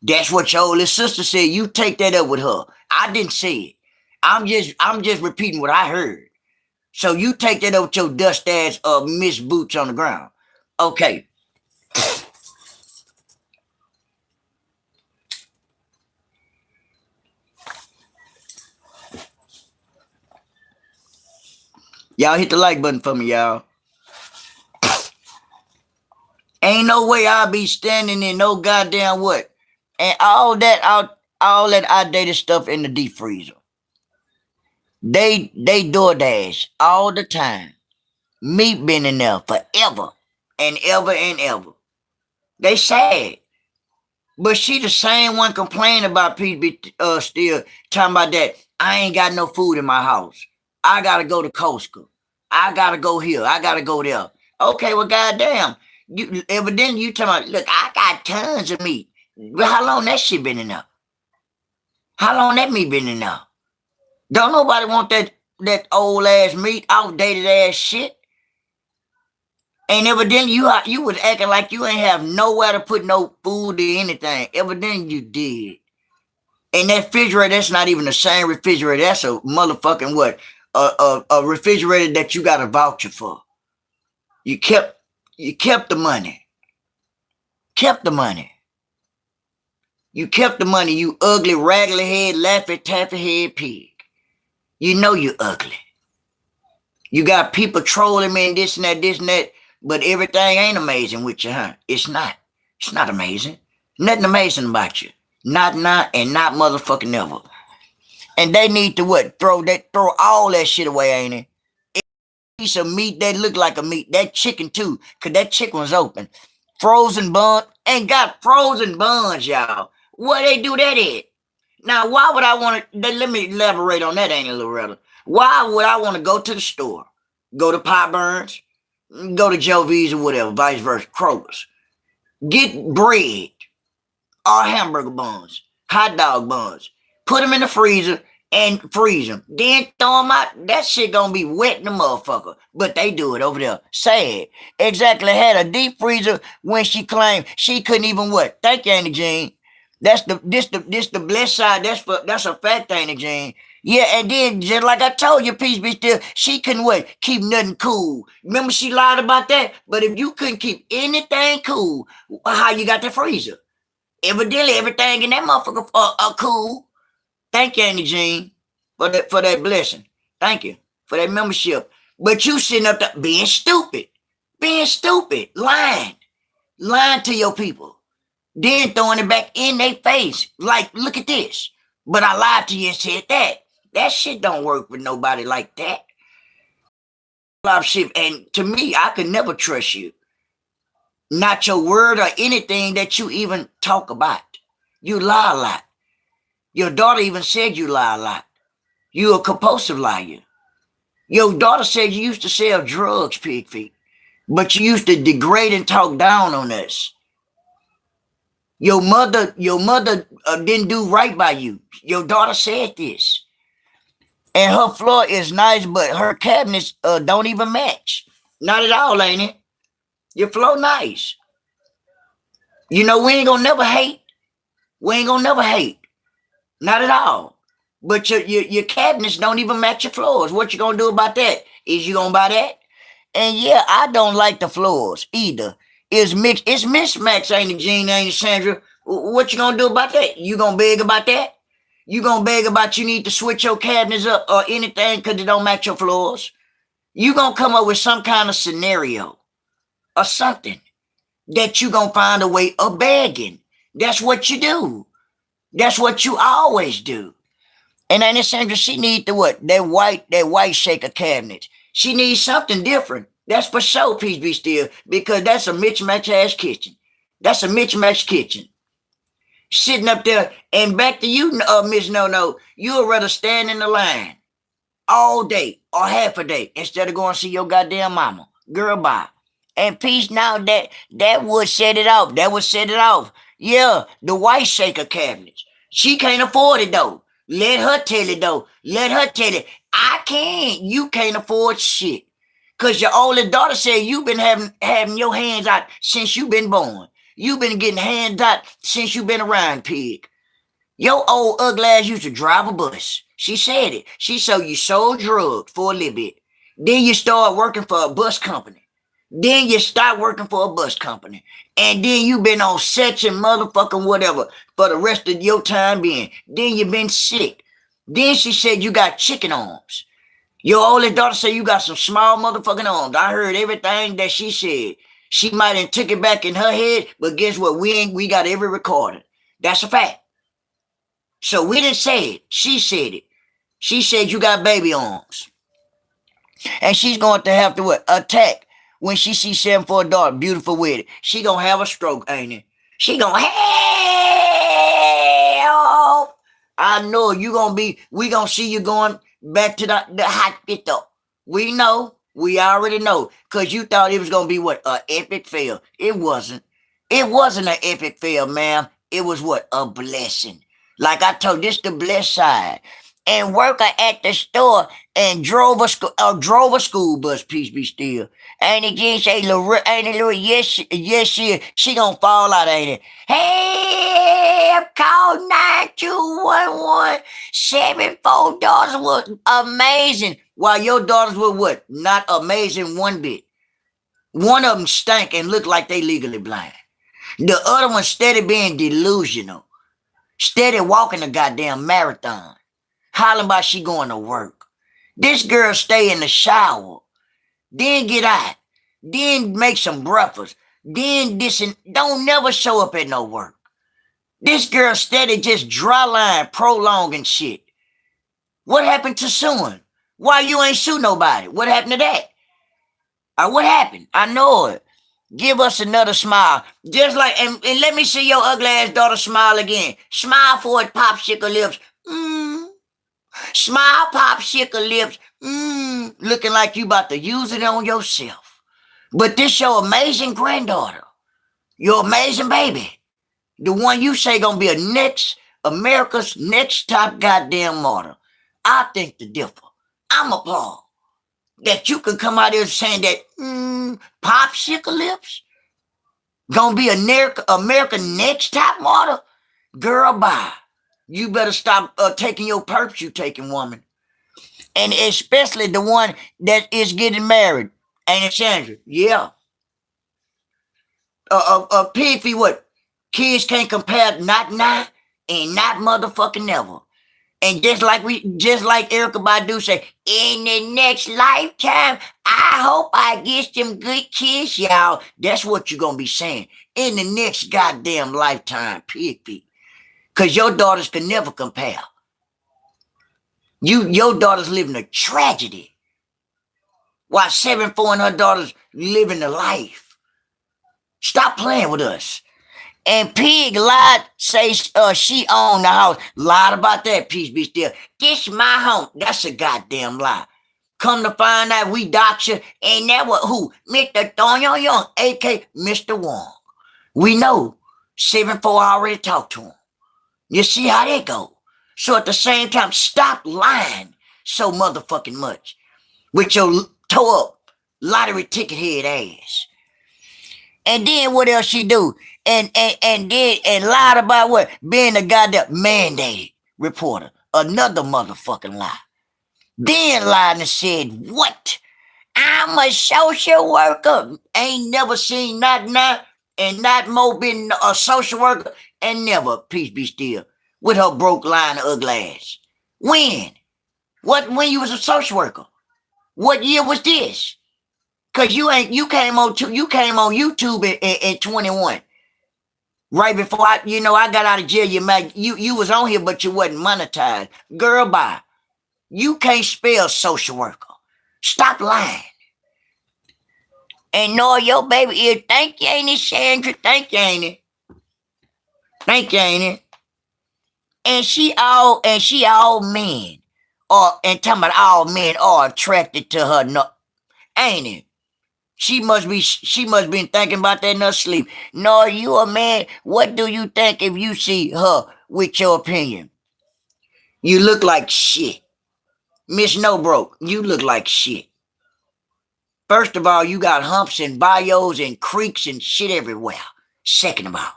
That's what your oldest sister said. You take that up with her. I didn't say it. I'm just repeating what I heard. So you take that up with your dust ass Miss Boots on the ground. Okay. Y'all hit the like button for me, y'all. Ain't no way I'll be standing in no goddamn what. And all that outdated stuff in the deep freezer. They DoorDash all the time. Meat been in there forever and ever and ever. They sad. But she the same one complaining about people still talking about that. I ain't got no food in my house. I gotta go to Costco. I gotta go here. I gotta go there. Okay, well, goddamn. You evidently you talking about, look, I got tons of meat. Well, how long that shit been in there? How long that meat been in there? Don't nobody want that old ass meat, outdated ass shit. And evidently you was acting like you ain't have nowhere to put no food or anything. Evidently you did. And that refrigerator, that's not even the same refrigerator. That's a motherfucking what? A refrigerator that you got a voucher for. You kept the money. Kept the money. You kept the money, you ugly, raggedy head, laffy, taffy head pig. You know you ugly. You got people trolling me and this and that, but everything ain't amazing with you, huh? It's not. It's not amazing. Nothing amazing about you. Not now and not motherfucking ever. And they need to what? Throw all that shit away, ain't it? Piece of meat that look like a meat. That chicken too, cause that chicken was open. Frozen bun, ain't got frozen buns, y'all. Where they do that at? Now, why would I want to? Let me elaborate on that, ain't it, Loretta? Why would I want to go to the store, go to Pop Burns, go to Joe V's or whatever, vice versa, Kroger's, get bread or hamburger buns, hot dog buns, put them in the freezer and freeze them, then throw them out? That shit gonna be wet in the motherfucker. But they do it over there. Sad. Exactly. Had a deep freezer when she claimed she couldn't even what? Thank you, Auntie Jean. That's the blessed side. That's a fact, Auntie Jean. Yeah, and then just like I told you, peace be still, she couldn't what? Keep nothing cool. Remember she lied about that? But if you couldn't keep anything cool, how you got the freezer? Evidently everything in that motherfucker are cool. Thank you, Auntie Jean, for that blessing. Thank you for that membership. But you sitting up there being stupid, lying to your people, then throwing it back in their face. Like, look at this. But I lied to you and said that. That shit don't work with nobody like that. And to me, I could never trust you. Not your word or anything that you even talk about. You lie a lot. Your daughter even said you lie a lot. You a compulsive liar. Your daughter said you used to sell drugs, pig feet, but you used to degrade and talk down on us. Your mother didn't do right by you. Your daughter said this. And her floor is nice, but her cabinets don't even match. Not at all, ain't it? Your floor nice. You know, we ain't gonna never hate. Not at all. But your cabinets don't even match your floors. What you gonna do about that? Is you gonna buy that? And yeah, I don't like the floors either. It's mismatched, ain't it, Gene, ain't it, Sandra? What you gonna do about that? You gonna beg about that? You gonna beg about you need to switch your cabinets up or anything because they don't match your floors? You gonna come up with some kind of scenario or something that you gonna find a way of begging. That's what you do. That's what you always do. And then Sandra, she need the what? That white shaker cabinet. She needs something different. That's for sure, peace be still, because that's a mismatch ass kitchen. That's a mismatched kitchen. Sitting up there, and back to you, Miss No, you would rather stand in the line all day or half a day instead of going to see your goddamn mama. Girl, bye. And peace now, that would set it off. That would set it off. Yeah, the white shaker cabinets. She can't afford it though. Let her tell it though. Let her tell it. I can't. You can't afford shit. Cause your oldest daughter said you've been having your hands out since you've been born. You've been getting hands out since you've been around, pig. Your old ugly ass used to drive a bus. She said it. She said you sold drugs for a little bit. Then you start working for a bus company. Then you start working for a bus company. And then you been on such and motherfucking whatever for the rest of your time being. Then you been sick. Then she said you got chicken arms. Your oldest daughter said you got some small motherfucking arms. I heard everything that she said. She might have took it back in her head, but guess what? We got every recording. That's a fact. So we didn't say it. She said it. She said you got baby arms. And she's going to have to what? Attack when she sees 7 for a daughter, beautiful with it. She gonna have a stroke, ain't it? She gonna help. I know we gonna see you going back to the hospital. We know. We already know, because you thought it was going to be what? An epic fail. It wasn't. It wasn't an epic fail, ma'am. It was what? A blessing. Like I told, this the blessed side. And worker at the store and drove a school bus, peace be still. Ain't it just say ain't it little yes she gonna fall out, ain't it? Hey, I'm called 9211. 7 4 daughters was amazing. While your daughters were what? Not amazing one bit. One of them stank and looked like they legally blind. The other one steady being delusional. Steady walking a goddamn marathon. Hollering about she going to work. This girl stay in the shower. Then get out. Then make some breakfast. Then this and don't never show up at no work. This girl steady just dry line, prolonging shit. What happened to suing? Why you ain't sue nobody? What happened to that? What happened? I know it. Give us another smile. Just like, and let me see your ugly ass daughter smile again. Smile for it, popsicle lips. Smile, popsicle lips. Looking like you about to use it on yourself. But this your amazing granddaughter. Your amazing baby. The one you say gonna be America's next top goddamn model. I think the differ. I'm appalled that you can come out here saying that popsicle lips gonna be American next top model. Girl, bye. You better stop taking your perps you taking, woman. And especially the one that is getting married. Ain't it, Sandra? Yeah. Pig feet what? Kids can't compare not now and not motherfucking never. And just like Erykah Badu say, in the next lifetime, I hope I get some good kids, y'all. That's what you're gonna be saying. In the next goddamn lifetime, pig feet. Cause your daughters can never compare. Your daughter's living a tragedy. While 7-4 and her daughters living a life. Stop playing with us. And Pig lied, say she owned the house. Lied about that, peace be still. This my home. That's a goddamn lie. Come to find out we doctor, and that was who? Mr. Thonyo Young, a.k.a. Mr. Wong. We know 7-4 already talked to him. You see how they go. So at the same time, stop lying so motherfucking much with your toe up lottery ticket head ass. And then what else she do? And lied about what? Being a goddamn mandated reporter. Another motherfucking lie. Then lied and said, what? I'm a social worker. Ain't never seen not now and not more been a social worker and never, peace be still, with her broke line of ugly ass. When? When you was a social worker? What year was this? Cause you came on YouTube in 21. Right before I got out of jail, you was on here, but you wasn't monetized. Girl, bye. You can't spell social worker. Stop lying. And no, your baby is, thank you, ain't it, Sandra? Thank you, ain't it? Thank you, ain't it? And she all men. And talking about all men are attracted to her, no, ain't it? She must be thinking about that in her sleep. No, you a man. What do you think if you see her with your opinion? You look like shit. Miss No Broke, you look like shit. First of all, you got humps and bayous and creeks and shit everywhere. Second of all,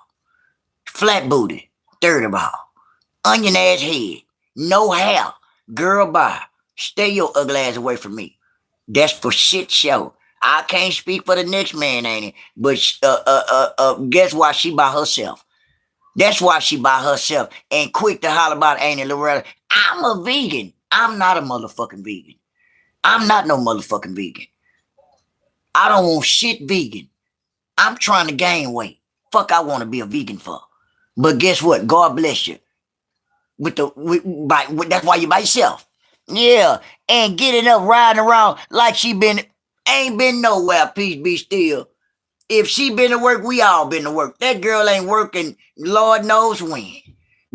flat booty. Third of all, onion ass head. No hair. Girl, bye. Stay your ugly ass away from me. That's for shit show. I can't speak for the next man, ain't it? But guess why she by herself? That's why she by herself and quick to holler about ain't it, Loretta? I'm a vegan. I'm not a motherfucking vegan. I'm not no motherfucking vegan. I don't want shit vegan. I'm trying to gain weight. Fuck, I want to be a vegan for. But guess what? God bless you. That's why you by yourself. Yeah, and getting up riding around like she ain't been nowhere, peace be still. If she been to work, we all been to work. That girl ain't working Lord knows when.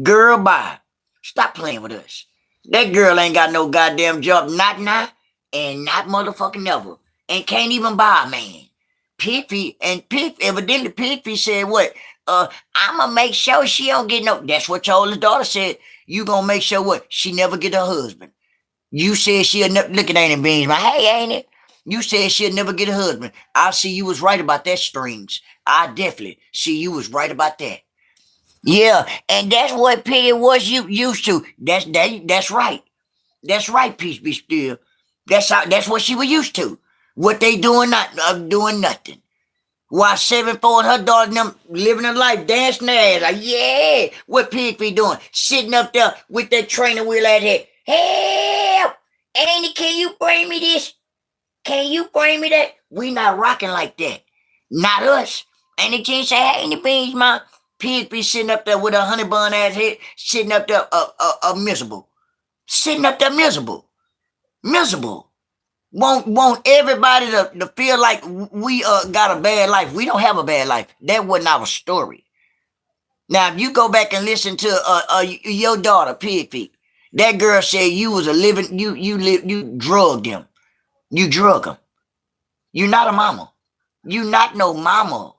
Girl, bye. Stop playing with us. That girl ain't got no goddamn job, not now, and not motherfucking never. and can't even buy a man. Evidently Pigfeet said what? I'ma make sure she don't get no. That's what your oldest daughter said. You gonna make sure what? She never get her husband. You said she'll never look at Ain't Beans, man. Hey, ain't it? You said she'll never get a husband. I see you was right about that, Strings. I definitely see you was right about that. Yeah, and that's what Piggy was you used to. That's right. That's right, Peace Be Still. That's what she was used to. What they doing not doing nothing. While 7-4 and her daughter and them living a life, dancing their ass like, yeah, what Pigfeet doing? Sitting up there with that training wheel at head. Help! Andy, can you bring me this? Can you bring me that? We not rocking like that. Not us. Andy Jean say, hey, Andy Beans, man. Pigfeet sitting up there with a honey bun ass head, sitting up there miserable. Sitting up there miserable. Miserable. Want everybody to feel like we got a bad life. We don't have a bad life. That wasn't our story. Now, if you go back and listen to your daughter, Pigfeet, that girl said you was a living, you drugged him. You drug him. You not a mama. You not no mama.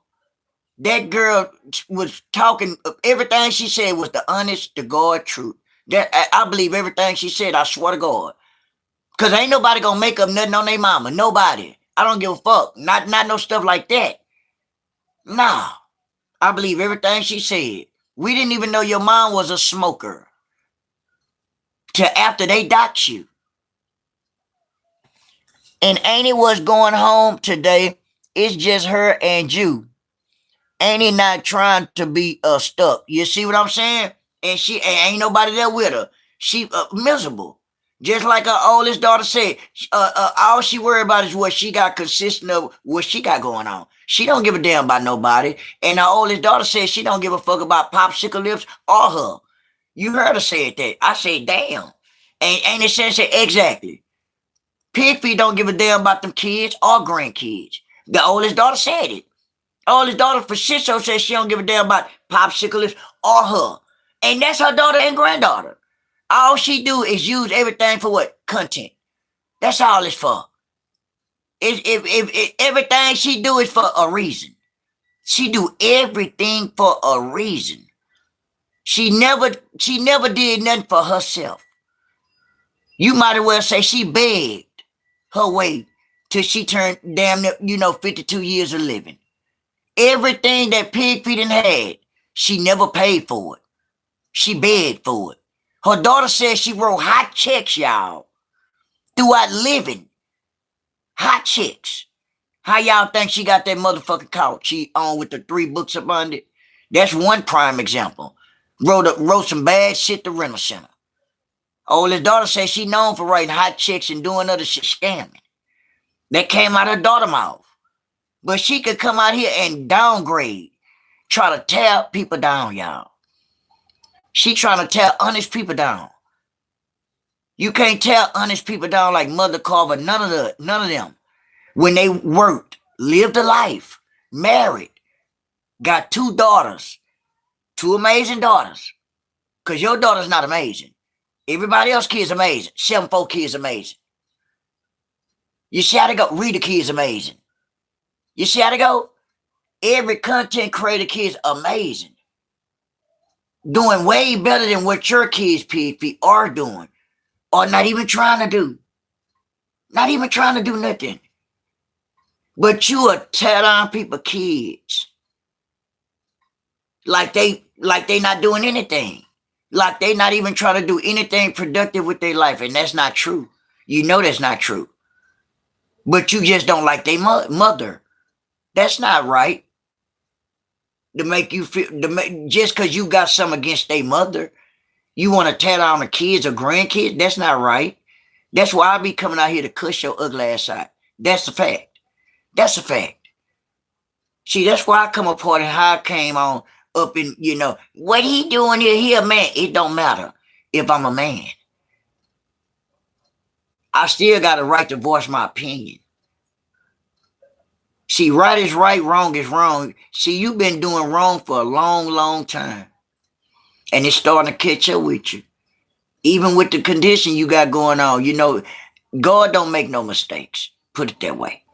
That girl was talking, everything she said was the honest to God truth. That I believe everything she said, I swear to God. Cause ain't nobody gonna make up nothing on their mama. Nobody. I don't give a fuck. Not no stuff like that. Nah. I believe everything she said. We didn't even know your mom was a smoker. Till after they doxed you. And Annie was going home today. It's just her and you. Annie not trying to be stuck. You see what I'm saying? And she ain't nobody there with her. She miserable. Just like her oldest daughter said, all she worried about is what she got consistent of what she got going on. She don't give a damn about nobody. And her oldest daughter said she don't give a fuck about popsicle lips or her. You heard her say that. I said, damn. And it says exactly. Pigfeet don't give a damn about them kids or grandkids. The oldest daughter said it. Oldest daughter for shit show says she don't give a damn about popsicle lips or her. And that's her daughter and granddaughter. All she do is use everything for what? Content. That's all it's for. If everything she do is for a reason. She do everything for a reason. She never did nothing for herself. You might as well say she begged her way till she turned damn near, 52 years of living. Everything that Pigfeet had, she never paid for it. She begged for it. Her daughter says she wrote hot checks, y'all, throughout living. Hot checks. How y'all think she got that motherfucking couch she on with the 3 books up under it? That's one prime example. Wrote some bad shit to Rental Center. Oldest daughter says she known for writing hot checks and doing other shit, scamming. That came out her daughter mouth. But she could come out here and downgrade. Try to tear people down, y'all. She trying to tear honest people down. You can't tear honest people down like Mother Carver, none of them. When they worked, lived a life, married, got 2 daughters, 2 amazing daughters. Because your daughter's not amazing. Everybody else kid's amazing. 7-4 kid's amazing. You see how they go? Rita kid's amazing. You see how they go? Every content creator kid's amazing. Doing way better than what your kids, Pigfeet, are doing. Or not even trying to do. Not even trying to do nothing. But you are tear down people kids. Like they not doing anything. Like they not even trying to do anything productive with their life. And that's not true. You know that's not true. But you just don't like their mother. That's not right. To make you feel, just because you got something against their mother, you want to tear down the kids or grandkids? That's not right. That's why I be coming out here to cuss your ugly ass out. That's a fact. That's a fact. See, that's why I come apart and how I came on up in, what he doing here? He a man. It don't matter if I'm a man. I still got a right to voice my opinion. See, right is right, wrong is wrong. See, you've been doing wrong for a long, long time. And it's starting to catch up with you. Even with the condition you got going on, God don't make no mistakes. Put it that way.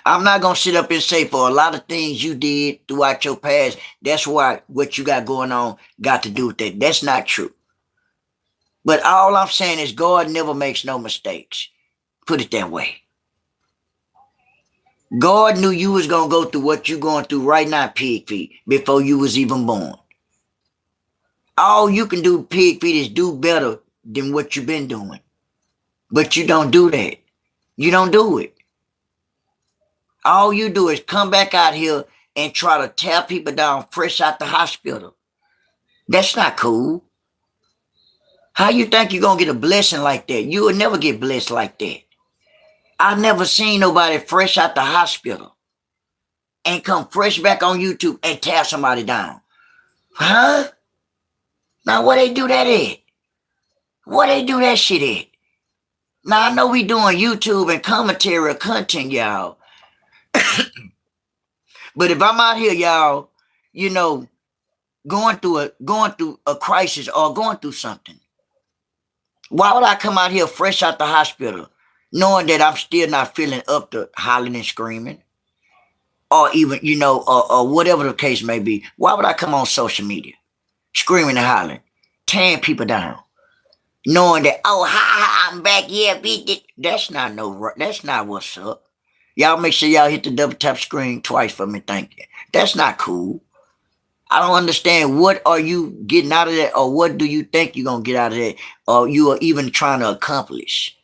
I'm not gonna sit up and say for a lot of things you did throughout your past, that's why what you got going on got to do with that. That's not true. But all I'm saying is God never makes no mistakes. Put it that way. God knew you was gonna go through what you going through right now, Pig Feet, before you was even born. All you can do, Pig Feet, is do better than what you've been doing. But you don't do that. You don't do it. All you do is come back out here and try to tear people down fresh out the hospital. That's not cool. How you think you're gonna get a blessing like that? You will never get blessed like that. I've never seen nobody fresh out the hospital and come fresh back on YouTube and tear somebody down. Huh? Now where they do that at? Where they do that shit at? Now I know we doing YouTube and commentary or content, y'all. But if I'm out here, y'all, you know, going through a crisis or going through something, why would I come out here fresh out the hospital, knowing that I'm still not feeling up to hollering and screaming, or even, or whatever the case may be? Why would I come on social media, screaming and hollering, tearing people down, knowing that, oh, I'm back, yeah, bitch. That's not what's up. Y'all make sure y'all hit the double tap screen twice for me, thank you. That's not cool. I don't understand, what are you getting out of that, or what do you think you're going to get out of that, or you are even trying to accomplish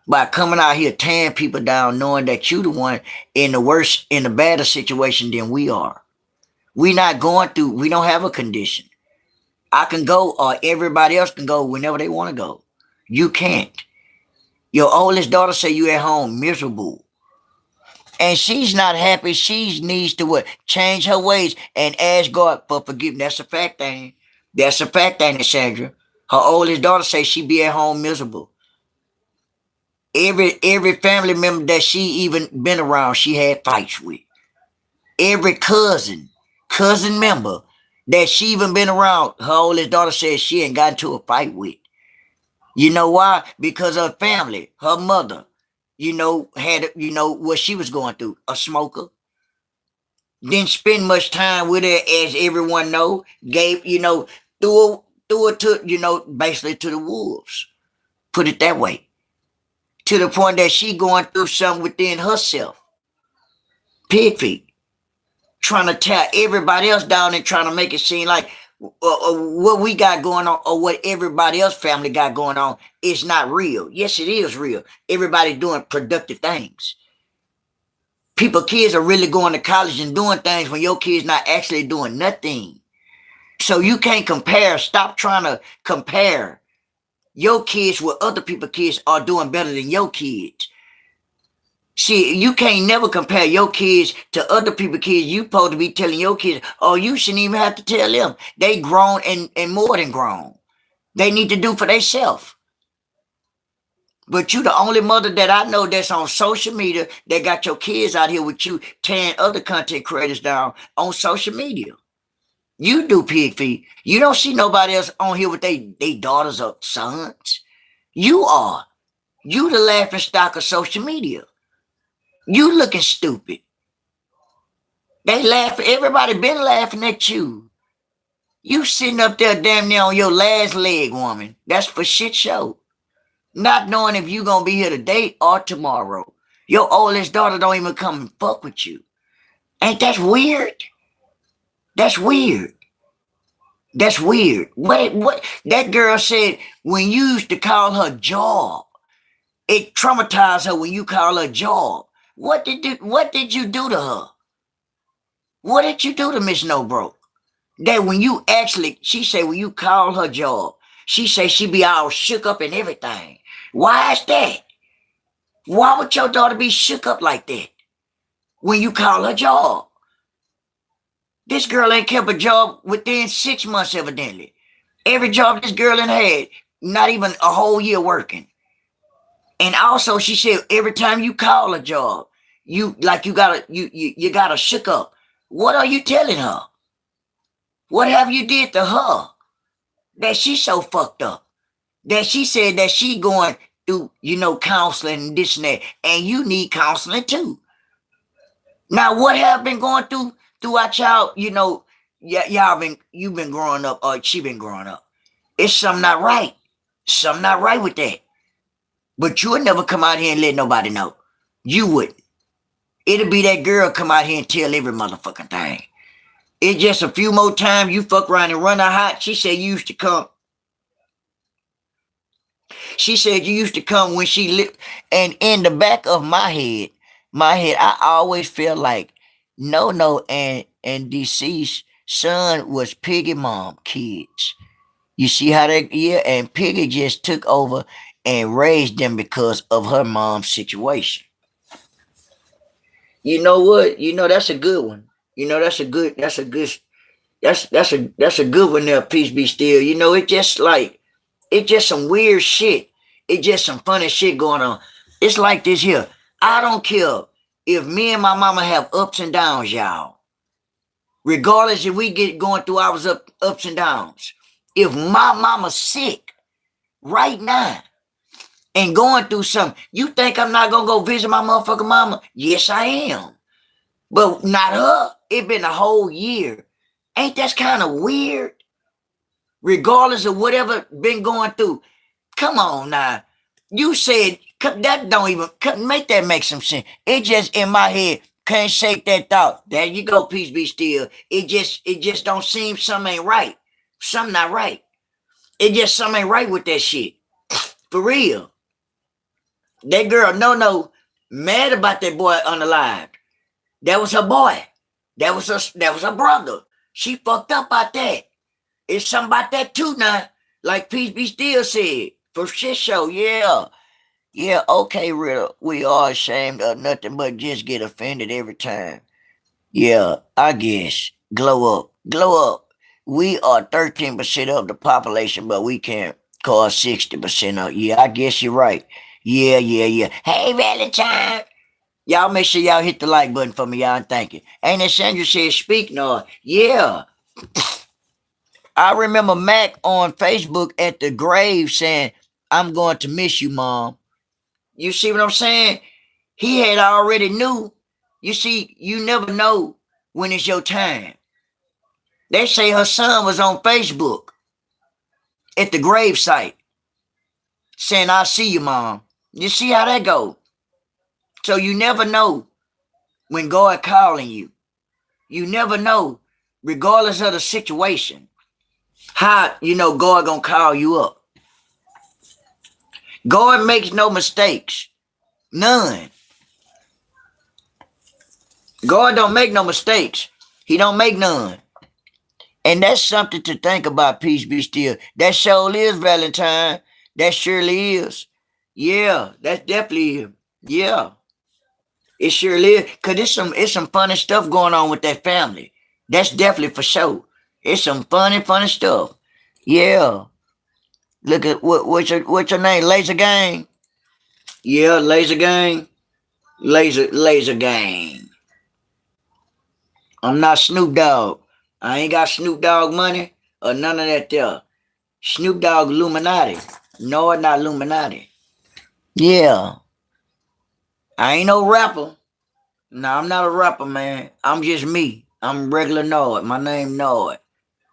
by coming out here tearing people down, knowing that you the one in the badder situation than we are. We don't have a condition. I can go, or everybody else can go whenever they want to go. You can't. Your oldest daughter say you at home miserable. And she's not happy. She needs to what? Change her ways and ask God for forgiveness. That's a fact, ain't it? That's a fact, ain't it, Sandra? Her oldest daughter say she be at home miserable. Every family member that she even been around, she had fights with. Every cousin member that she even been around, her oldest daughter says she ain't got into a fight with. You know why? Because her family, her mother, had, what she was going through. A smoker. Didn't spend much time with her, as everyone know. Gave, threw her to, basically to the wolves. Put it that way. To the point that she going through something within herself. Pig feet. Trying to tear everybody else down and trying to make it seem like what we got going on, or what everybody else family got going on, is not real. Yes, it is real. Everybody doing productive things. Kids are really going to college and doing things when your kids not actually doing nothing. So you can't compare. Stop trying to compare your kids with other people's kids are doing better than your kids. See, you can't never compare your kids to other people's kids. You supposed to be telling your kids, oh, you shouldn't even have to tell them. They grown and more than grown. They need to do for themselves. But you the only mother that I know that's on social media that got your kids out here with you tearing other content creators down on social media. You do, Pig Feet. You don't see nobody else on here with they daughters or sons. You are. You the laughing stock of social media. You looking stupid. They laugh. Everybody been laughing at you. You sitting up there damn near on your last leg, woman. That's for shit show. Not knowing if you gonna be here today or tomorrow. Your oldest daughter don't even come and fuck with you. Ain't that weird? That's weird. That's weird. What that girl said when you used to call her job. It traumatized her when you call her job. What did you do to her? What did you do to Miss No Broke? That when you actually, she said when you call her job, she say she be all shook up and everything. Why is that? Why would your daughter be shook up like that when you call her job? This girl ain't kept a job within 6 months, evidently. Every job this girl ain't had, not even a whole year working. And also, she said every time you call a job, you got her shook up. What are you telling her? What have you did to her that she's so fucked up? That she said that she going through, counseling and this and that, and you need counseling too. Now, what have been going throughout y'all, you've been growing up, or she been growing up. It's something not right. Something not right with that. But you would never come out here and let nobody know. You wouldn't. It'll be that girl come out here and tell every motherfucking thing. It's just a few more times you fuck around and run her hot. She said you used to come. She said you used to come when she lived. And in the back of my head, I always feel like No and deceased son was Piggy mom kids. You see how that, yeah, and Piggy just took over and raised them because of her mom's situation. You know what? That's a good one. That's a good one there, peace be still. It's just some weird shit. It's just some funny shit going on. It's like this here. I don't care if me and my mama have ups and downs, y'all. Regardless if we get going through our ups and downs. If my mama's sick right now and going through something, you think I'm not gonna go visit my motherfucking mama? Yes, I am. But not her. It been a whole year. Ain't that kind of weird? Regardless of whatever been going through. Come on now. You said that don't even make that make some sense. It just in my head can't shake that thought. There you go, peace be still. It just don't seem something ain't right. Something not right. It just something ain't right with that shit. For real. That girl, no, mad about that boy unalive. That was her boy. That was her brother. She fucked up about that. It's something about that too now. Like Peace Be Still said. For shit show, yeah. Yeah, okay, Riddle. We are ashamed of nothing but just get offended every time. Yeah, I guess. Glow up. Glow up. We are 13% of the population, but we can't cause 60% of. Yeah, I guess you're right. Yeah. Hey, Valentine. Y'all make sure y'all hit the like button for me, y'all, and thank you. And as Sandra said, speak no. Yeah. I remember Mac on Facebook at the grave saying, I'm going to miss you, Mom. You see what I'm saying? He had already knew. You see, you never know when it's your time. They say her son was on Facebook at the grave site saying, I'll see you, Mom. You see how that go? So you never know when God calling you. You never know, regardless of the situation, how, God gonna call you up. God makes no mistakes. None. God don't make no mistakes. He don't make none. And that's something to think about, peace be still. That sure is Valentine. That surely is. Yeah, that's definitely, yeah. It surely is. Cause it's some funny stuff going on with that family. That's definitely for sure. It's some funny stuff. Yeah. Look at what's your name? Laser Gang? Yeah, Laser Gang. Laser Gang. I'm not Snoop Dogg. I ain't got Snoop Dogg money or none of that there. Snoop Dogg Illuminati. No, it's not Illuminati. Yeah. I ain't no rapper. No, I'm not a rapper, man. I'm just me. I'm regular Nord. My name Nord.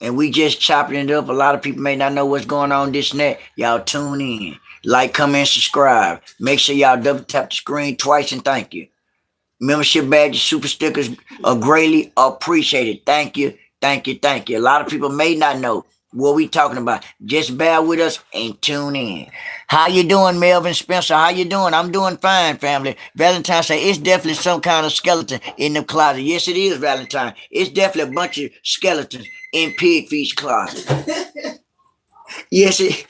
And we just chopping it up. A lot of people may not know what's going on, this and that. Y'all tune in. Like, comment, subscribe. Make sure y'all double tap the screen twice and thank you. Membership badges, super stickers are greatly appreciated. Thank you. A lot of people may not know what we talking about. Just bear with us and tune in. How you doing, Melvin Spencer? How you doing? I'm doing fine, family. Valentine say it's definitely some kind of skeleton in the closet. Yes, it is, Valentine. It's definitely a bunch of skeletons in Pig Feet's closet. Yes, it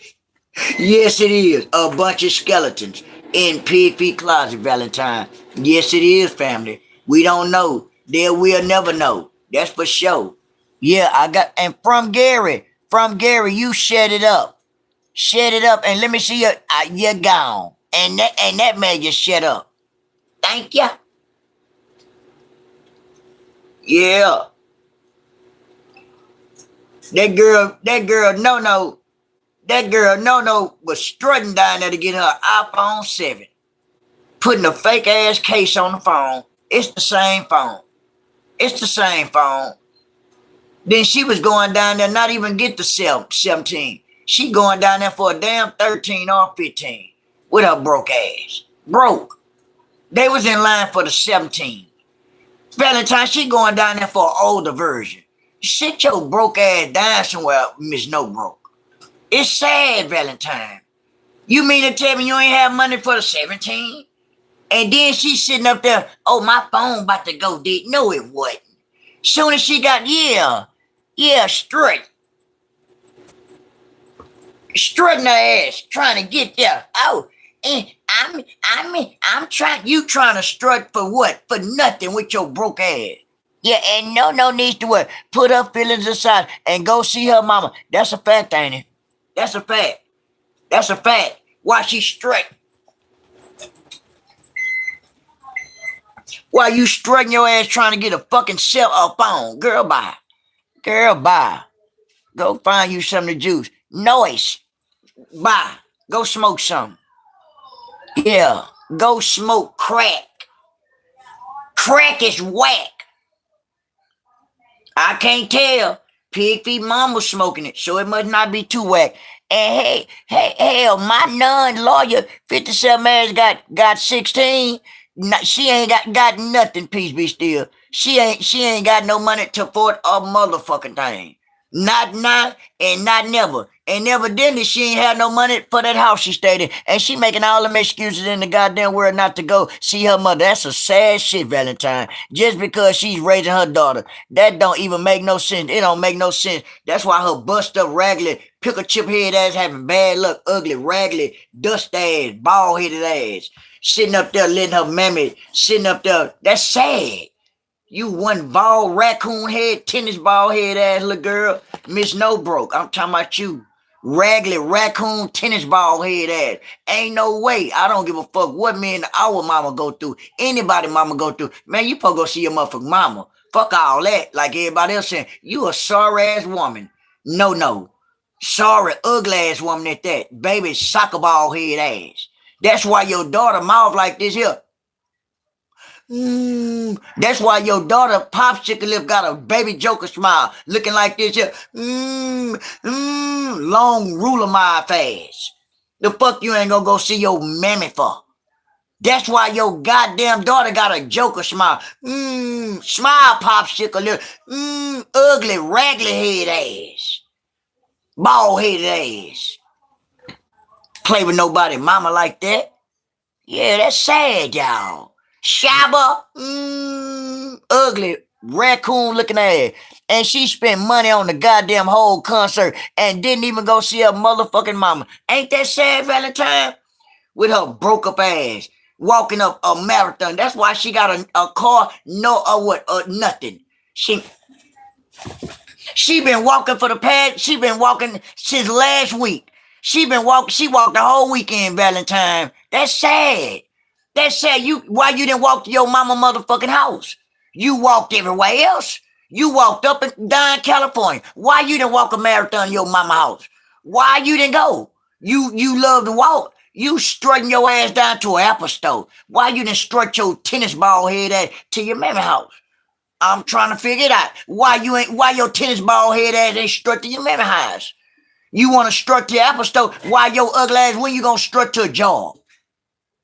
is. A bunch of skeletons in Pig Feet closet, Valentine. Yes, it is, family. We don't know. There we'll never know. That's for sure. Yeah, and from Gary, you shut it up. Shut it up, and let me see you. You're gone. And that made you shut up. Thank you. Yeah. That girl, no. That girl No was strutting down there to get her iPhone 7, putting a fake ass case on the phone. It's the same phone. It's the same phone. Then she was going down there not even get the 17. She going down there for a damn 13 or 15 with her broke ass. Broke. They was in line for the 17. Valentine, she going down there for an older version. Sit your broke ass down somewhere, Miss No Broke. It's sad, Valentine. You mean to tell me you ain't have money for the 17? And then she sitting up there, oh, my phone about to go dead. No, it wasn't. Soon as she got, straight. Strutting her ass, trying to get there. Oh, and I'm trying, you trying to strut for what? For nothing with your broke ass. Yeah, and no needs to what? Put her feelings aside and go see her mama. That's a fact, ain't it? That's a fact. That's a fact. Why she strut? Why you strutting your ass trying to get a fucking phone? Girl, bye. Girl, bye. Go find you something to juice. Noise. Bye. Go smoke some. Yeah. Go smoke crack. Crack is whack. I can't tell. Pig feet mom was smoking it, so it must not be too whack. And hell, my non-lawyer 57 ass got 16. She ain't got nothing, peace be still. She ain't got no money to afford a motherfucking thing. Not now and not never. And evidently she ain't had no money for that house she stayed in. And she making all them excuses in the goddamn world not to go see her mother. That's a sad shit, Valentine. Just because she's raising her daughter. That don't even make no sense. It don't make no sense. That's why her bust up, raggedy, pickle chip head ass having bad luck, ugly, raggedy, dust ass, bald headed ass. Sitting up there letting her mammy, sitting up there. That's sad. You one bald raccoon head, tennis ball head ass little girl, Miss No Broke. I'm talking about you. Raggedy raccoon tennis ball head ass. Ain't no way. I don't give a fuck what me and our mama go through. Anybody mama go through. Man, you supposed to go see your motherfucking mama. Fuck all that. Like everybody else saying, you a sorry ass woman. No. Sorry, ugly ass woman at that. Baby soccer ball head ass. That's why your daughter mouth like this here. That's why your daughter popsicle lip got a baby Joker smile looking like this here. Long ruler my face. The fuck you ain't gonna go see your mammy for? That's why your goddamn daughter got a Joker smile. Smile popsicle lip. Ugly raggedy head ass. Bald headed ass. Play with nobody mama like that? Yeah, that's sad, y'all. Shabba, ugly raccoon looking ass. And she spent money on the goddamn whole concert and didn't even go see her motherfucking mama. Ain't that sad, Valentine? With her broke up ass, walking up a marathon. That's why she got a car, nothing. She been walking she been walking since last week. She walked the whole weekend, Valentine. That's sad. That's sad. Why you didn't walk to your mama motherfucking house? You walked everywhere else. You walked up and down California. Why you didn't walk a marathon to your mama house? Why you didn't go? You love to walk. You strutting your ass down to an Apple store. Why you didn't strut your tennis ball head ass to your mammy house? I'm trying to figure it out. Why your tennis ball head ass ain't strut to your mammy house? You want to strut to your Apple store? Why your ugly ass, when you gonna strut to a job?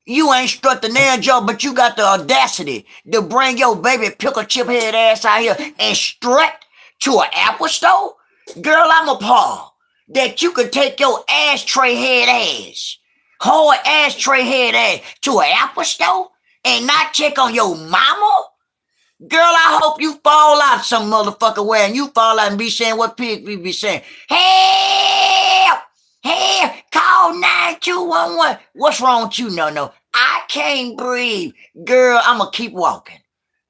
You ain't strut the nail job, but you got the audacity to bring your baby pickle chip head ass out here and strut to an Apple store? Girl, I'm appalled that you could take your ashtray head ass, hard ashtray head ass to an Apple store and not check on your mama? Girl, I hope you fall out some motherfucker way and you fall out and be saying what people be saying. Help! Help! Call 9211. What's wrong with you? No. I can't breathe. Girl, I'm going to keep walking.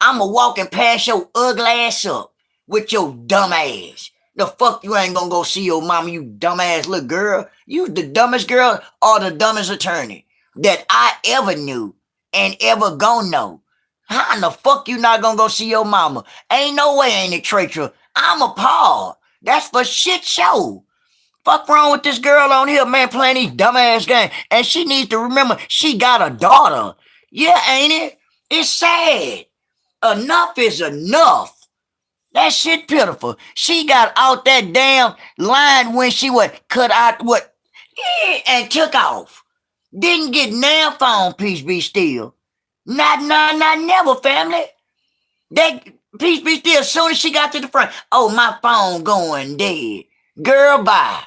I'm going to walk and pass your ugly ass up with your dumb ass. The fuck you ain't going to go see your mama, you dumb ass little girl? You the dumbest girl or the dumbest attorney that I ever knew and ever gonna know. How in the fuck you not gonna go see your mama? Ain't no way ain't it treacherous. I'm appalled. That's for shit show. Fuck wrong with this girl on here, man, playing these dumbass games. And she needs to remember she got a daughter. Yeah, ain't it? It's sad. Enough is enough. That shit pitiful. She got out that damn line when she cut out and took off. Didn't get damn phone, peace be still. Not never, family. That peace be still. As soon as she got to the front, oh, my phone going dead. Girl, bye.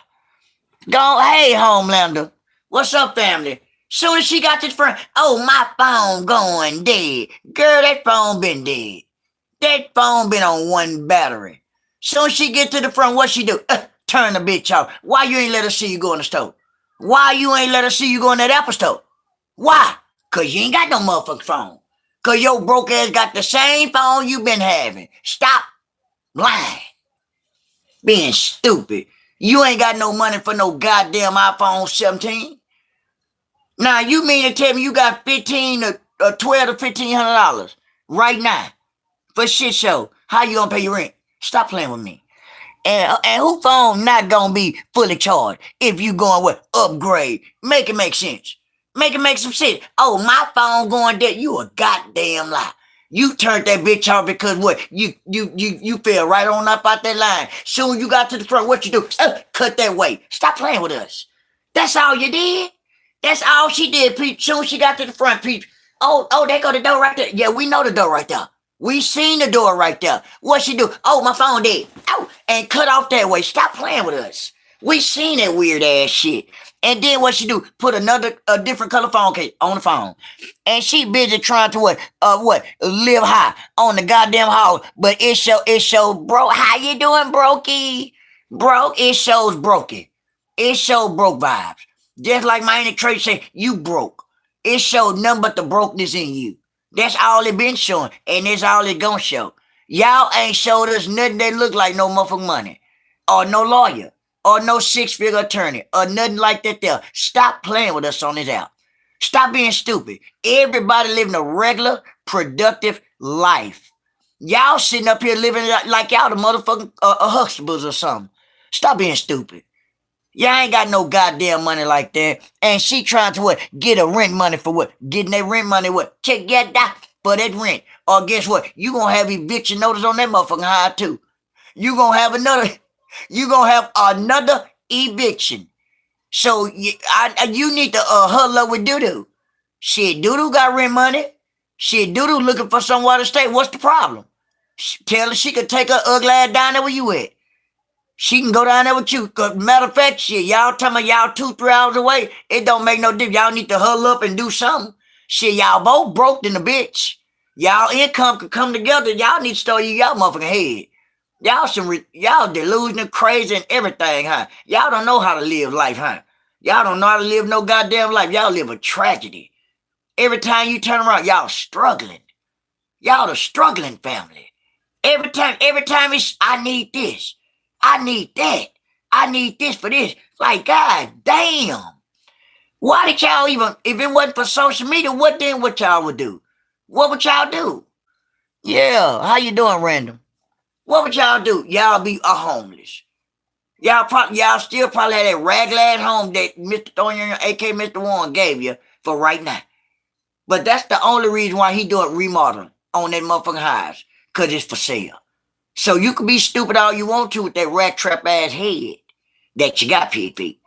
Go, hey, Homelander. What's up, family? Soon as she got to the front, oh, my phone going dead. Girl, that phone been dead. That phone been on one battery. Soon as she get to the front, what she do? Turn the bitch off. Why you ain't let her see you go in the store? Why you ain't let her see you go in that Apple store? Why? Cause you ain't got no motherfucking phone. Cause your broke ass got the same phone you been having. Stop lying. Being stupid. You ain't got no money for no goddamn iPhone 17. Now you mean to tell me you got $1,500 or $1,200 to $1,500 right now for shit show? How you gonna pay your rent? Stop playing with me. And who phone not gonna be fully charged if you going with upgrade? Make it make sense. Make it make some sense. Oh, my phone going dead. You a goddamn lie. You turned that bitch off because what? You fell right on up out that line. Soon you got to the front, what you do? Cut that way. Stop playing with us. That's all you did? That's all she did, Pete. Soon she got to the front, Pete. Oh, there go the door right there. Yeah, we know the door right there. We seen the door right there. What she do? Oh, my phone dead. Oh, and cut off that way. Stop playing with us. We seen that weird ass shit. And then what she do? Put a different color phone case on the phone. And she busy trying to live high on the goddamn house. But it show broke. How you doing, brokey? Broke, it shows brokey. It show broke vibes. Just like my inner trait say, you broke. It showed nothing but the brokenness in you. That's all it been showing, and that's all it gonna show. Y'all ain't showed us nothing that look like no motherfucking money, or no lawyer, or no six-figure attorney, or nothing like that there. Stop playing with us on this app. Stop being stupid. Everybody living a regular, productive life. Y'all sitting up here living like y'all the motherfucking Huxtables or something. Stop being stupid. Y'all ain't got no goddamn money like that. And she trying to get a rent money for what? Getting that rent money to get that for that rent. Or guess what? You gonna have eviction notice on that motherfucking high too. You gonna have another eviction. So you need to huddle up with Doodoo. Shit, Doodoo got rent money. Shit, Doodoo looking for somewhere to stay. What's the problem? Tell her she could take her ugly ass down there where you at. She can go down there with you. Cause matter of fact, shit, y'all tell me y'all 2-3 hours away. It don't make no difference. Y'all need to huddle up and do something. Shit, y'all both broke in the bitch. Y'all income could come together. Y'all need to start y'all motherfucking head. Y'all delusional, crazy, and everything, huh? Y'all don't know how to live life, huh? Y'all don't know how to live no goddamn life. Y'all live a tragedy. Every time you turn around, y'all struggling. Y'all the struggling family. Every time it's, I need this. I need that. I need this for this. Like, god damn. Why did y'all even, if it wasn't for social media, what y'all would do? What would y'all do? Yeah, how you doing, Random? What would y'all do? Y'all be homeless. Y'all still probably have that raglan home that Mr. Thornton, aka Mr. Warren, gave you for right now. But that's the only reason why he doing remodeling on that motherfucking house. Cause it's for sale. So you can be stupid all you want to with that rat trap ass head that you got, PP.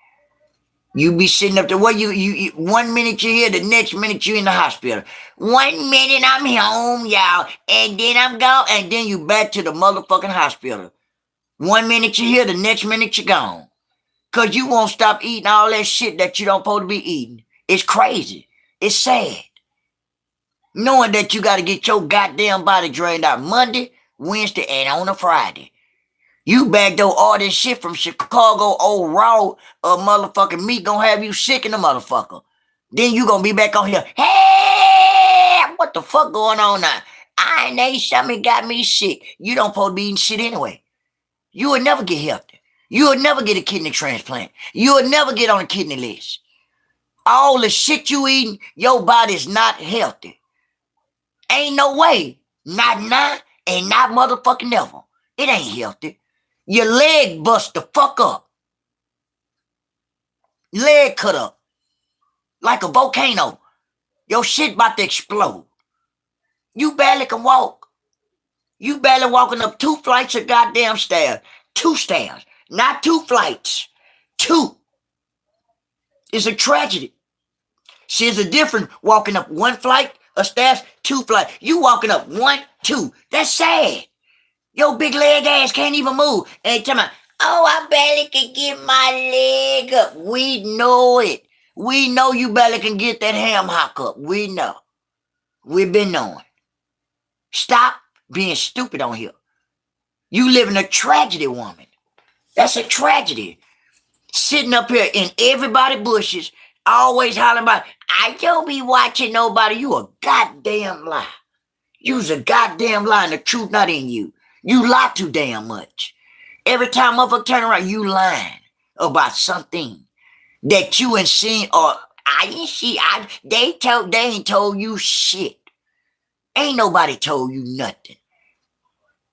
You be sitting up there, what you 1 minute you here, the next minute you in the hospital. 1 minute I'm home, y'all, and then I'm gone, and then you back to the motherfucking hospital. 1 minute you here, the next minute you gone. Cause you won't stop eating all that shit that you don't supposed to be eating. It's crazy. It's sad. Knowing that you got to get your goddamn body drained out Monday, Wednesday, and on a Friday. You backdoor all this shit from Chicago, old raw motherfucking meat gonna have you sick in the motherfucker. Then you gonna be back on here, hey, what the fuck going on now? I ain't ate something got me sick. You don't supposed to be eating shit anyway. You would never get healthy. You would never get a kidney transplant. You would never get on a kidney list. All the shit you eating, your body's not healthy. Ain't no way. Not now and not motherfucking never. It ain't healthy. Your leg bust the fuck up. leg cut up like a volcano. Your shit about to explode. You barely can walk. You barely walking up 2 flights of goddamn stairs. 2 stairs, not 2 flights. 2. It's a tragedy. See, it's a difference walking up 1 flight of stairs, 2 flights. You walking up 1, 2. That's sad. Your big leg ass can't even move. And tell me, oh, I barely can get my leg up. We know it. We know you barely can get that ham hock up. We know. We've been knowing. Stop being stupid on here. You living a tragedy, woman. That's a tragedy. Sitting up here in everybody's bushes, always hollering about, I don't be watching nobody. You a goddamn lie. You's a goddamn lie and the truth not in you. You lie too damn much. Every time motherfucker turn around, you lying about something that you ain't seen or I didn't see. They ain't told you shit. Ain't nobody told you nothing.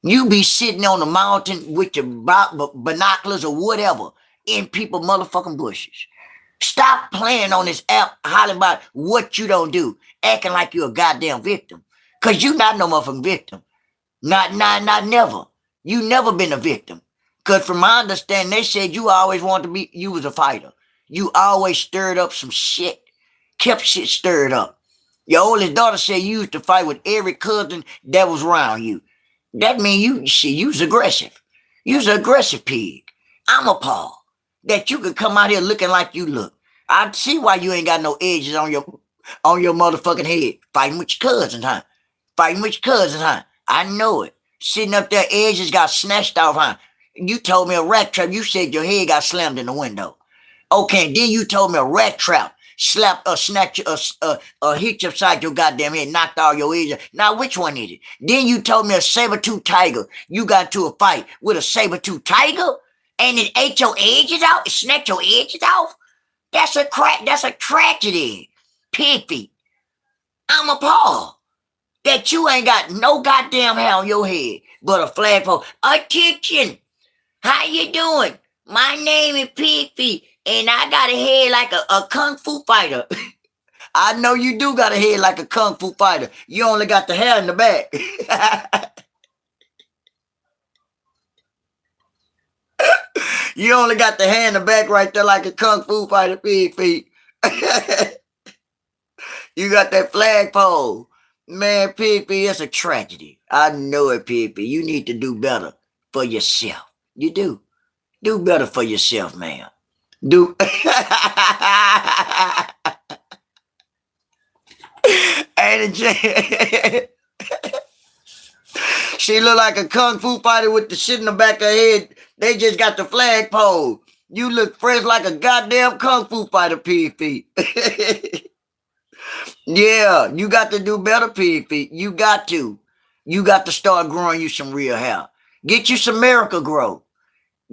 You be sitting on the mountain with your binoculars or whatever in people motherfucking bushes. Stop playing on this app, hollering about what you don't do, acting like you're a goddamn victim. Cause you not no motherfucking victim. Not never. You never been a victim. Cause from my understanding, they said you always wanted to be, you was a fighter. You always stirred up some shit. Kept shit stirred up. Your oldest daughter said you used to fight with every cousin that was around you. That means you's aggressive. You's an aggressive pig. I'm appalled that you could come out here looking like you look. I see why you ain't got no edges on your motherfucking head. Fighting with your cousins, huh? Fighting with your cousins, huh? I know it. Sitting up there, edges got snatched off, huh? You told me a rat trap. You said your head got slammed in the window. Okay, then you told me a rat trap. Slapped or snatched hit you upside your goddamn head, knocked all your edges. Now, which one is it? Then you told me a saber-tooth tiger. You got into a fight with a saber-tooth tiger and it ate your edges out? It snatched your edges off? That's a tragedy. Pig feet. I'm appalled that you ain't got no goddamn hair on your head but a flagpole. Attention! How you doing? My name is Pig Feet, and I got a head like a kung fu fighter. I know you do got a head like a kung fu fighter. You only got the hair in the back. You only got the hair in the back right there like a kung fu fighter, Pig Feet. You got that flagpole. Man, Pig Feet, it's a tragedy. I know it, Pig Feet. You need to do better for yourself. You do. Do better for yourself, man. Do. Ain't it? She look like a kung fu fighter with the shit in the back of her head. They just got the flagpole. You look fresh like a goddamn kung fu fighter, Pig Feet. Yeah, you got to do better, Pig Feet. You got to. You got to start growing you some real hair. Get you some Miracle Grow.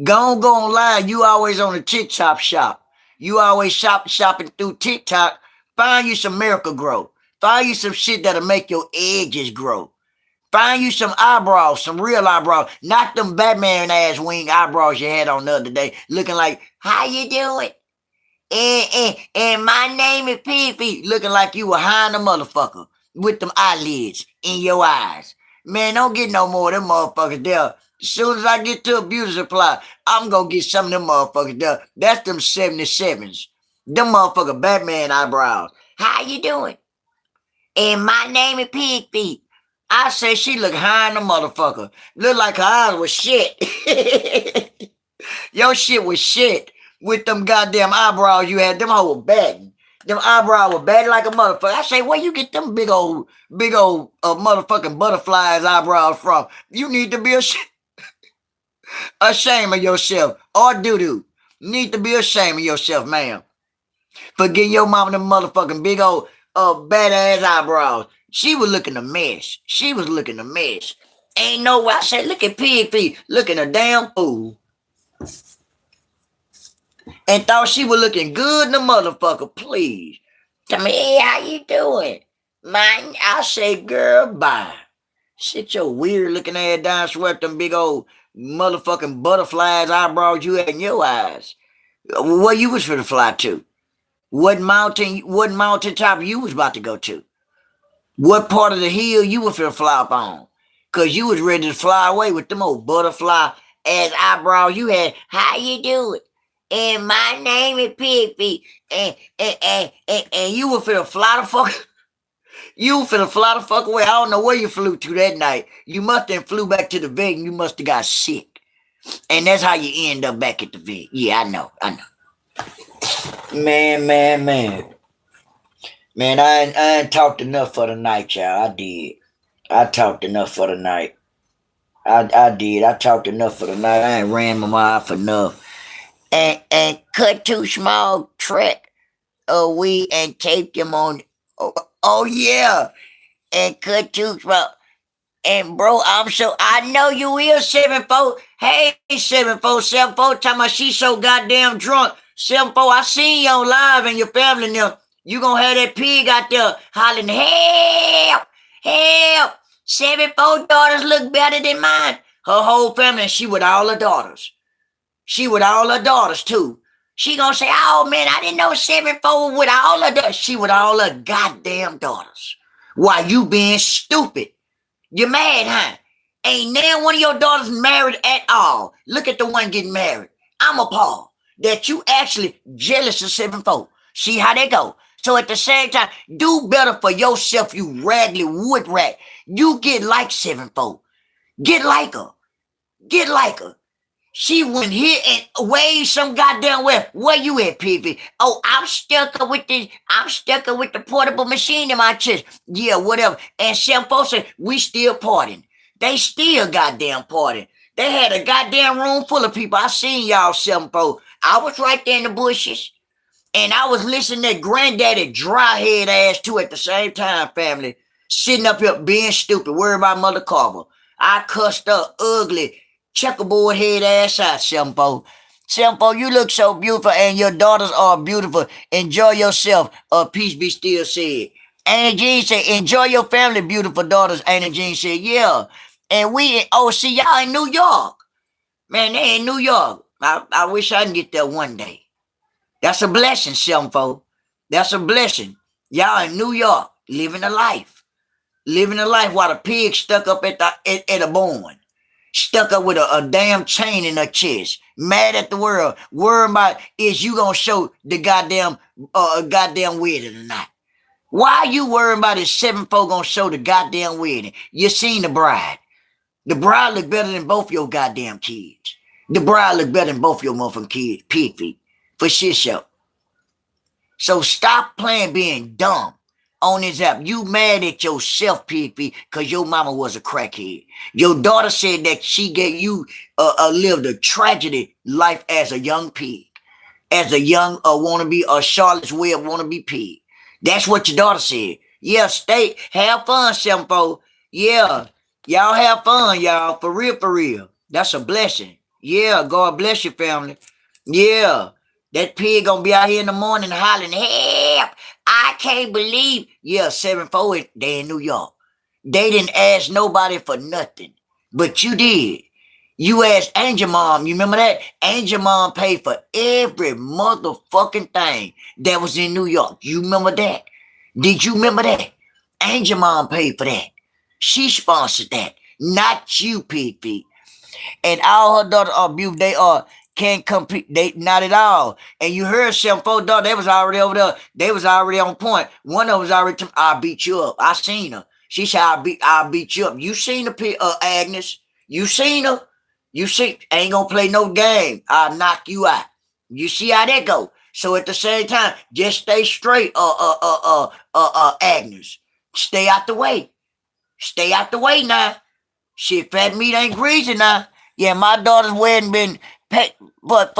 Go online. You always on the TikTok shop. You always shopping through TikTok. Find you some Miracle Grow. Find you some shit that'll make your edges grow. Find you some eyebrows, some real eyebrows. Not them Batman ass wing eyebrows you had on the other day. Looking like, how you doing? And my name is Pig Feet. Looking like you were high in the motherfucker. With them eyelids in your eyes. Man, don't get no more of them motherfuckers there. As soon as I get to a beauty supply, I'm going to get some of them motherfuckers there. That's them 77s. Them motherfucker Batman eyebrows. How you doing? And my name is Pig Feet. I say she look high in the motherfucker. Look like her eyes was shit. Your shit was shit. With them goddamn eyebrows you had. Them hoes were batting. Them eyebrows were batting like a motherfucker. I say, where you get them big old motherfucking butterflies eyebrows from? You need to be ashamed of yourself. Or doo-doo. Need to be ashamed of yourself, ma'am. For getting your mama them motherfucking big old badass eyebrows. She was looking a mess. She was looking a mess. Ain't no way. I said, look at Pig Feet. Looking a damn fool. And thought she was looking good in the motherfucker. Please. Tell me, hey, how you doing? Mine, I say, girl, bye. Sit your weird looking ass down, swept them big old motherfucking butterflies eyebrows you had in your eyes. Where you was finna fly to? What mountaintop you was about to go to? What part of the hill you was finna fly up on? Cause you was ready to fly away with them old butterfly ass eyebrows you had. How you doing? And my name is Piggy. And you were finna fly the fuck. You finna fly the fuck away. I don't know where you flew to that night. You must have flew back to the vet and you must have got sick. And that's how you end up back at the vet. Yeah, I know. Man. Man, I ain't talked enough for the night, y'all. I did. I talked enough for the night. I did. I talked enough for the night. I ain't ran my mouth enough. And cut two small track of weed and taped them on. Oh yeah. And cut two small. And bro, I know you will 7-4. Hey, 7-4, talking about she so goddamn drunk. 7-4, I seen you on live and your family now. You gonna have that pig out there hollering, help. 7-4 daughters look better than mine. Her whole family, and she with all her daughters. She with all her daughters too. She gonna say, oh man, I didn't know 7-4 with all her daughters. She with all her goddamn daughters. Why you being stupid? You're mad, huh? Ain't now one of your daughters married at all. Look at the one getting married. I'm appalled that you actually jealous of 7-4. See how they go. So at the same time, do better for yourself, you raggedy wood rat. You get like 7-4. Get like her. Get like her. She went here and waved some goddamn way. Where you at, Pivy? Oh, I'm stuck up with the portable machine in my chest. Yeah, whatever. And 7-4 said, we still partying. They still goddamn partying. They had a goddamn room full of people. I seen y'all 7-4. I was right there in the bushes. And I was listening to Granddaddy dry head ass too at the same time, family. Sitting up here being stupid, worried about Mother Carver. I cussed her ugly, checkerboard head ass out, 7-4. 7-4, you look so beautiful and your daughters are beautiful. Enjoy yourself. Peace be still said. Annie Jean said, enjoy your family, beautiful daughters. Annie Jean said, yeah. And see, y'all in New York. Man, they in New York. I wish I can get there one day. That's a blessing, 7-4. That's a blessing. Y'all in New York, living a life. Living a life while the pig stuck up at a barn. Stuck up with a damn chain in her chest. Mad at the world. Worried about is you gonna show the goddamn wedding or not. Why are you worried about is 7-4 gonna show the goddamn wedding? You seen the bride. The bride look better than both your goddamn kids. The bride look better than both your motherfucking kids. Pig feet. For shit show. So stop playing being dumb on this app. You mad at yourself, Pig feet, because your mama was a crackhead. Your daughter said that she gave you lived a tragedy life as a young pig. As a young wannabe, a Charlotte's Web wannabe pig. That's what your daughter said. Yeah, have fun, 7-4. Yeah, y'all have fun, y'all. For real. That's a blessing. Yeah, God bless your family. Yeah, that pig gonna be out here in the morning hollering, help. I can't believe. Yeah, 7-4, they in New York. They didn't ask nobody for nothing, but you did. You asked Angel Mom, you remember that? Angel Mom paid for every motherfucking thing that was in New York. You remember that? Did you remember that? Angel Mom paid for that. She sponsored that, not you, Pig Feet. And all her daughters are beautiful. They can't compete. They not at all. And you heard 7-4 daughter, they was already over there. They was already on point. One of them was already, I'll beat you up. I seen her. She said, I'll beat you up. You seen her, Agnes? You seen her? You see, ain't gonna play no game. I'll knock you out. You see how that go? So at the same time, just stay straight, Agnes. Stay out the way. Stay out the way now. Shit, fat meat ain't greasy now. Yeah, my daughter's wedding been paid, but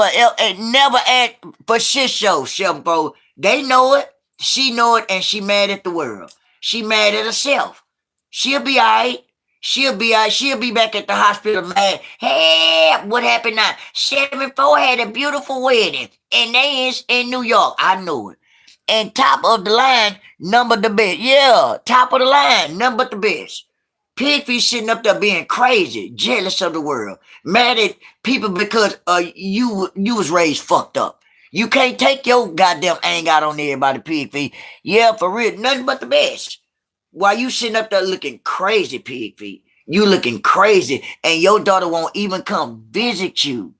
never at for shit show, 7-4. They know it. She know it, and she mad at the world. She mad at herself. She'll be all right. She'll be back at the hospital mad. Hey, what happened now? 7-4 had a beautiful wedding, and they is in New York. I know it. And top of the line, number the best. Yeah, top of the line, number the best. Pigfeet sitting up there being crazy, jealous of the world, mad at people because you was raised fucked up. You can't take your goddamn anger out on everybody, pig feet. Yeah, for real, nothing but the best. While you sitting up there looking crazy, pig feet. You looking crazy, and your daughter won't even come visit you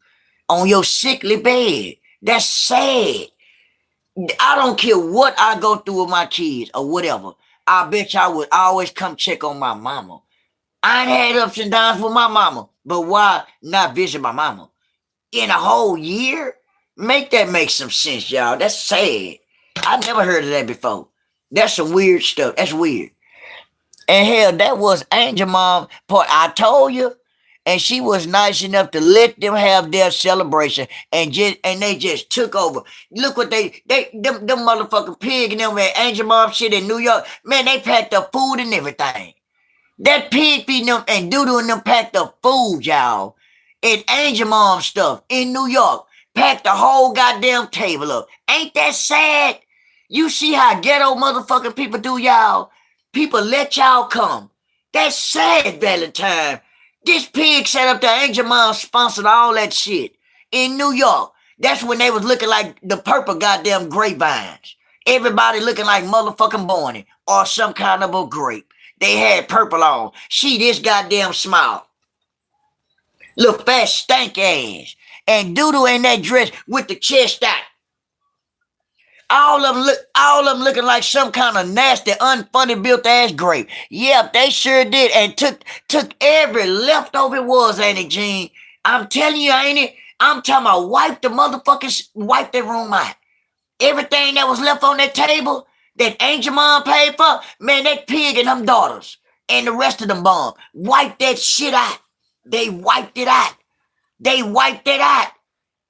on your sickly bed. That's sad. I don't care what I go through with my kids or whatever. I bet y'all would always come check on my mama. I ain't had ups and downs with my mama, but why not visit my mama? In a whole year? Make that make some sense, y'all. That's sad. I never heard of that before. That's some weird stuff. That's weird. And hell, that was Angel Mom part. I told you. And she was nice enough to let them have their celebration, and they just took over. Look what them motherfucking pig and them at Angel Mom shit in New York. Man, they packed the food and everything. That pig feeding them and Doodoo and them packed the food, y'all. And Angel Mom stuff in New York. Packed the whole goddamn table up. Ain't that sad? You see how ghetto motherfucking people do, y'all? People let y'all come. That's sad, Valentine. This pig set up the Angel Mom sponsored all that shit in New York. That's when they was looking like the purple goddamn grapevines. Everybody looking like motherfucking Barney or some kind of a grape. They had purple on. She this goddamn small. Little fat stank ass. And Doodoo in that dress with the chest out. All of them looking like some kind of nasty, unfunny built ass grape. Yep, they sure did, and took every leftover it was, ain't it, Gene? I'm telling you, ain't it? I'm talking about wipe that room out. Everything that was left on that table that Angel Mom paid for, man, that pig and them daughters and the rest of them bum wiped that shit out. They wiped it out. They wiped it out.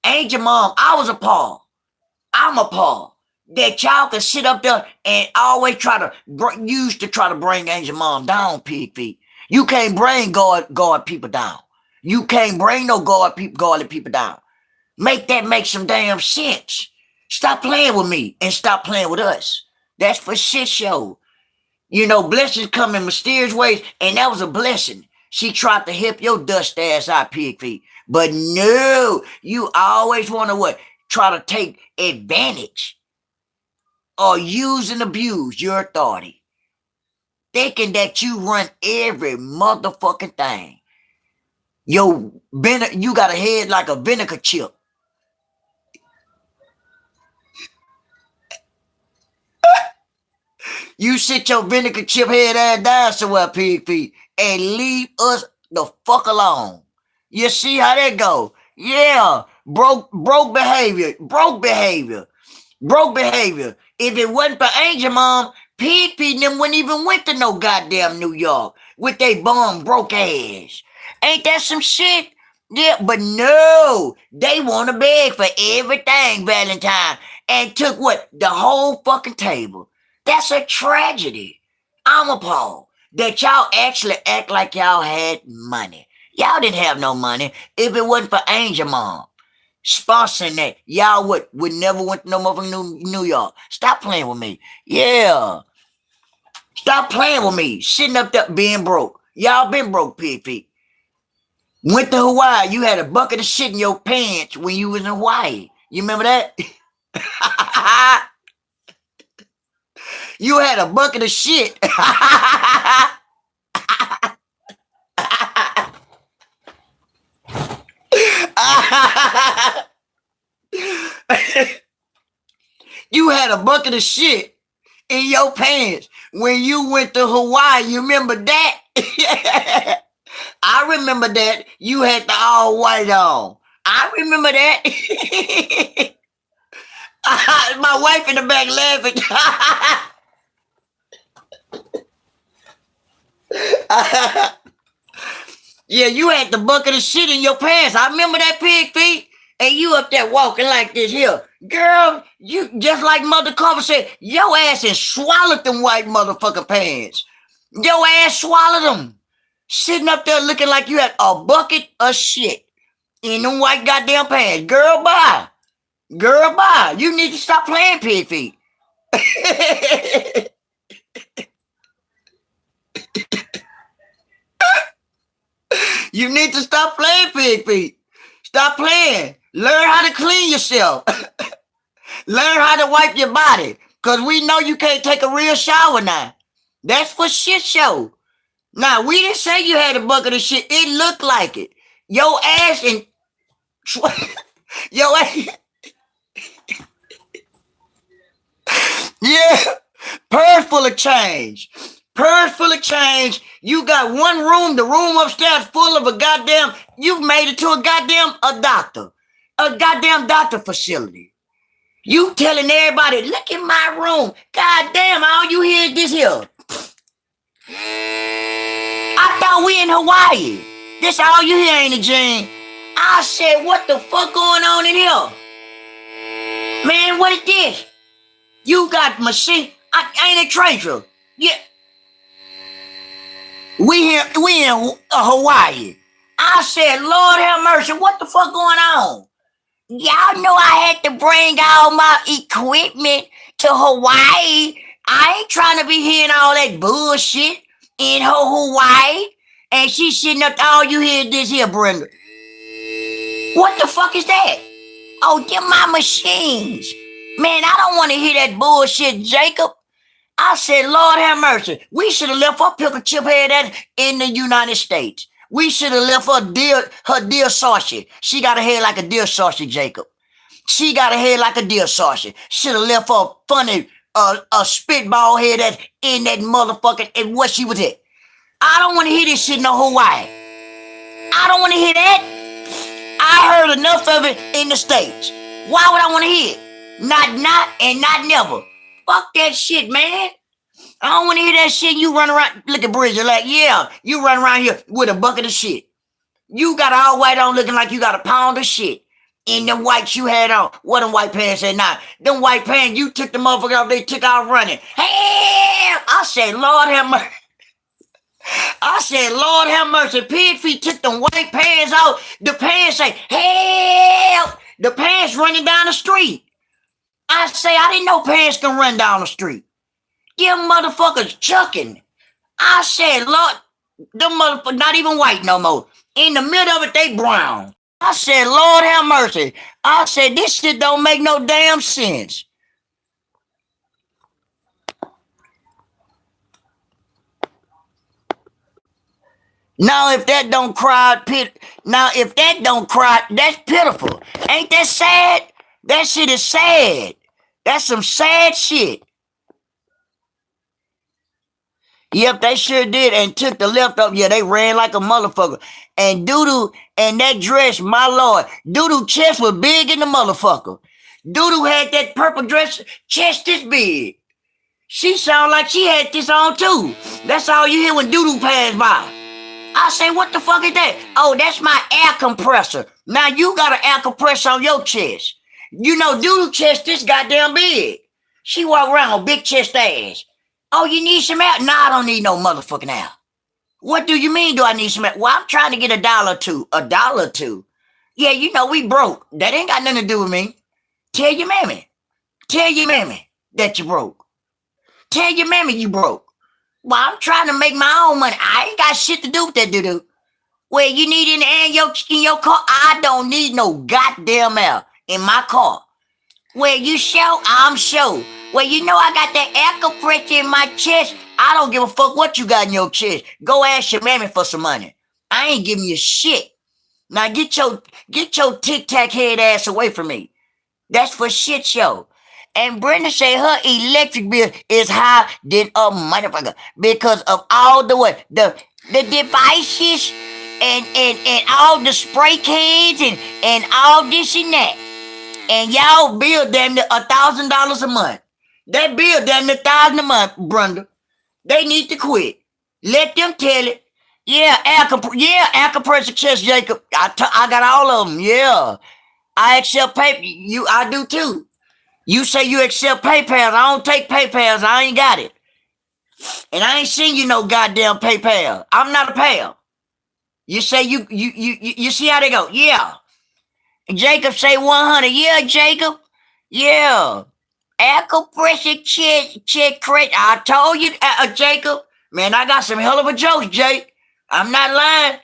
Angel Mom, I was appalled. I'm appalled that y'all can sit up there and always try to bring Angel Mom down, pig feet. You can't bring God people down. You can't bring no godly people down. Make that make some damn sense. Stop playing with me and stop playing with us. That's for shit show. You know, blessings come in mysterious ways, and that was a blessing. She tried to help your dust ass out, pig feet. But no, you always want to what? Try to take advantage or use and abuse your authority. Thinking that you run every motherfucking thing. You got a head like a vinegar chip. You sit your vinegar chip head ass down somewhere, pig feet, and leave us the fuck alone. You see how that go? Yeah, broke behavior. If it wasn't for Angel Mom, pig feeding them wouldn't even went to no goddamn New York with they bum broke ass. Ain't that some shit? Yeah, but no, they want to beg for everything, Valentine, and took what? The whole fucking table. That's a tragedy. I'm appalled that y'all actually act like y'all had money. Y'all didn't have no money if it wasn't for Angel Mom sponsoring that. Y'all would never went to no motherfucking New York. Stop playing with me. Yeah. Stop playing with me. Sitting up there being broke. Y'all been broke, pig feet. Went to Hawaii. You had a bucket of shit in your pants when you was in Hawaii. You remember that? You had a bucket of shit. You had a bucket of shit in your pants when you went to Hawaii. You remember that? I remember that. You had the all white on. I remember that. My wife in the back laughing. Yeah, you had the bucket of shit in your pants. I remember that, pig feet. And you up there walking like this here. Girl, you just like Mother Carver said, your ass has swallowed them white motherfucking pants. Your ass swallowed them. Sitting up there looking like you had a bucket of shit in them white goddamn pants. Girl, bye. Girl, bye. You need to stop playing, pig feet. You need to stop playing, pig feet. Stop playing. Learn how to clean yourself. Learn how to wipe your body. Cause we know you can't take a real shower now. That's for shit show. Now, we didn't say you had a bucket of shit. It looked like it. Your ass and your ass. Yeah. Purse full of change. Purse full of change. You got one room, the room upstairs full of a goddamn, you made it to a goddamn doctor. A goddamn doctor facility. You telling everybody, look in my room. Goddamn, all you hear is this here. I thought we in Hawaii. This all you hear, ain't it, Gene? I said, what the fuck going on in here? Man, what is this? You got machine. Ain't it Tracer? Yeah. We in Hawaii. I said, Lord have mercy, what the fuck going on? Y'all know I had to bring all my equipment to Hawaii. I ain't trying to be hearing all that bullshit in Hawaii. And she sitting up, all you hear is this here, Brenda. What the fuck is that? Oh, them my machines. Man, I don't want to hear that bullshit, Jacob. I said, Lord have mercy. We should have left her pickle chip head in the United States. We should have left her deer sausage. She got a head like a deer sausage, Jacob. She got a head like a deer sausage. Should have left her funny a spitball head that's in that motherfucker and what she was at. I don't want to hear this shit in Hawaii. I don't want to hear that. I heard enough of it in the States. Why would I want to hear it? Not and not never. Fuck that shit, man. I don't want to hear that shit. You run around, look at Bridget like, yeah, you run around here with a bucket of shit. You got all white on looking like you got a pound of shit in them whites you had on. What them white pants at now? Them white pants, you took the motherfucker off, they took off running. Hey! I said, Lord have mercy. I said, Lord have mercy. Pig feet took them white pants off. The pants say, help! The pants running down the street. I say, I didn't know pants can run down the street. Them motherfuckers chucking. I said, Lord, them motherfuckers not even white no more. In the middle of it, they brown. I said, Lord have mercy. I said, this shit don't make no damn sense. Now, if that don't cry, if that don't cry, that's pitiful. Ain't that sad? That shit is sad. That's some sad shit. Yep, they sure did, and took the left up. Yeah, they ran like a motherfucker. And Doodoo and that dress, my lord, Doodoo chest was big in the motherfucker. Doodoo had that purple dress, chest this big. She sound like she had this on too. That's all you hear when Doodoo passed by. I say, what the fuck is that? Oh, that's my air compressor. Now you got an air compressor on your chest. You know, Doodoo chest this goddamn big. She walk around with big chest ass. Oh, you need some air? Nah, I don't need no motherfucking air. What do you mean do I need some air? Well, I'm trying to get $1 or $2. Yeah, you know, we broke. That ain't got nothing to do with me. Tell your mammy. Tell your mammy that you broke. Tell your mammy you broke. Well, I'm trying to make my own money. I ain't got shit to do with that doo-doo. Well, you need in the air in your car? I don't need no goddamn air in my car. Well, you sure? I'm sure. Well, you know I got that air compressor in my chest. I don't give a fuck what you got in your chest. Go ask your mammy for some money. I ain't giving you shit. Now get your tic-tac head ass away from me. That's for shit show. And Brenda say her electric bill is higher than a motherfucker because of all the devices and all the spray cans and all this and that. And y'all bill damn near $1,000 a month. That bill damn near $1,000 a month, Brenda. They need to quit. Let them tell it. Yeah, air compressor chest, Jacob. I got all of them. Yeah, I accept PayPal. I do too. You say you accept PayPal. I don't take PayPals. I ain't got it. And I ain't seen you no goddamn PayPal. I'm not a pal. You say you see how they go. Yeah. Jacob say 100. Yeah, Jacob. Yeah. Air compressor check credit. I told you, Jacob. Man, I got some hell of a jokes, Jake. I'm not lying.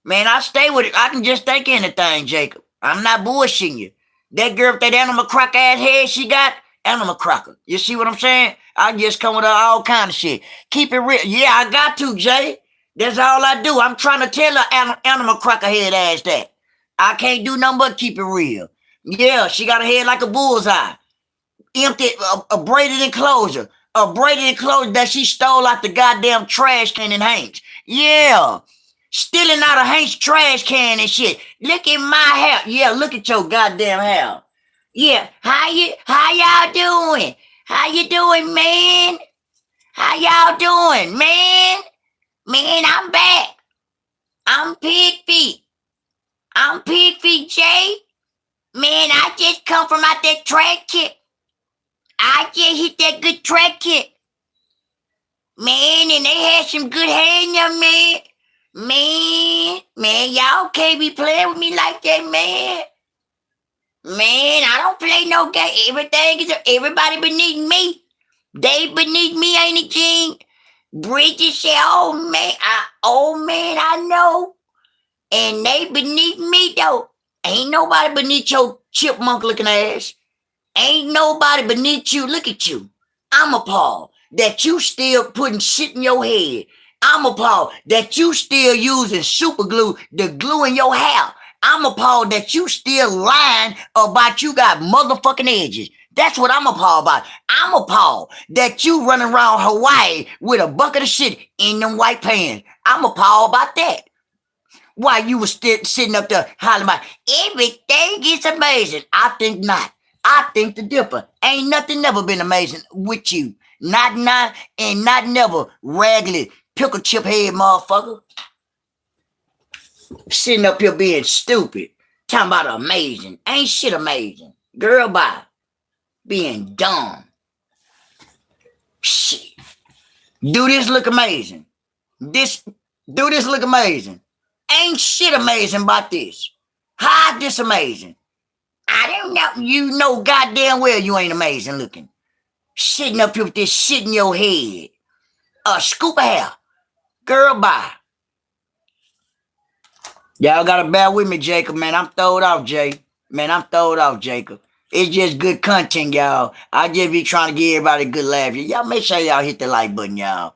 Man, I stay with it. I can just think anything, Jacob. I'm not bullshitting you. That girl with that animal cracker ass head she got, animal cracker. You see what I'm saying? I just come with all kind of shit. Keep it real. Yeah, I got to, Jay. That's all I do. I'm trying to tell her animal cracker head ass that. I can't do nothing but keep it real. Yeah, she got a head like a bullseye. Empty, a braided enclosure. A braided enclosure that she stole out the goddamn trash can in Hank's. Yeah. Stealing out of Hank's trash can and shit. Look at my hair. Yeah, look at your goddamn hair. Yeah, how y'all doing? How you doing, man? How y'all doing, man? Man, I'm back. I'm Pig Feet. I'm Pig Feet Jay. Man, I just come from out that track kit. I just hit that good track kit. Man, and they had some good hair in there, man. Man, y'all can't be playing with me like that, man. Man, I don't play no game. Everybody beneath me. They beneath me, ain't it, Gene? Bridget said, oh man, I know. And they beneath me, though. Ain't nobody beneath your chipmunk looking ass. Ain't nobody beneath you. Look at you. I'm appalled that you still putting shit in your head. I'm appalled that you still using super glue to glue in your hair. I'm appalled that you still lying about you got motherfucking edges. That's what I'm appalled about. I'm appalled that you running around Hawaii with a bucket of shit in them white pants. I'm appalled about that. Why you was still sitting up there hollering about everything is amazing. I think not. I think the different. Ain't nothing never been amazing with you. Not now and not never, raggedy pickle chip head motherfucker. Sitting up here being stupid. Talking about amazing. Ain't shit amazing. Girl, bye. Being dumb. Shit. Do this look amazing? Do this look amazing? Ain't shit amazing about this. How this amazing? I don't know. You know goddamn well you ain't amazing looking. Sitting up here with this shit in your head. A scoop of hair. Girl, bye. Y'all gotta bear with me, Jacob, man. I'm throwed off, Jay. Man, I'm throwed off, Jacob. It's just good content, y'all. I just be trying to give everybody a good laugh. Y'all make sure y'all hit the like button, y'all.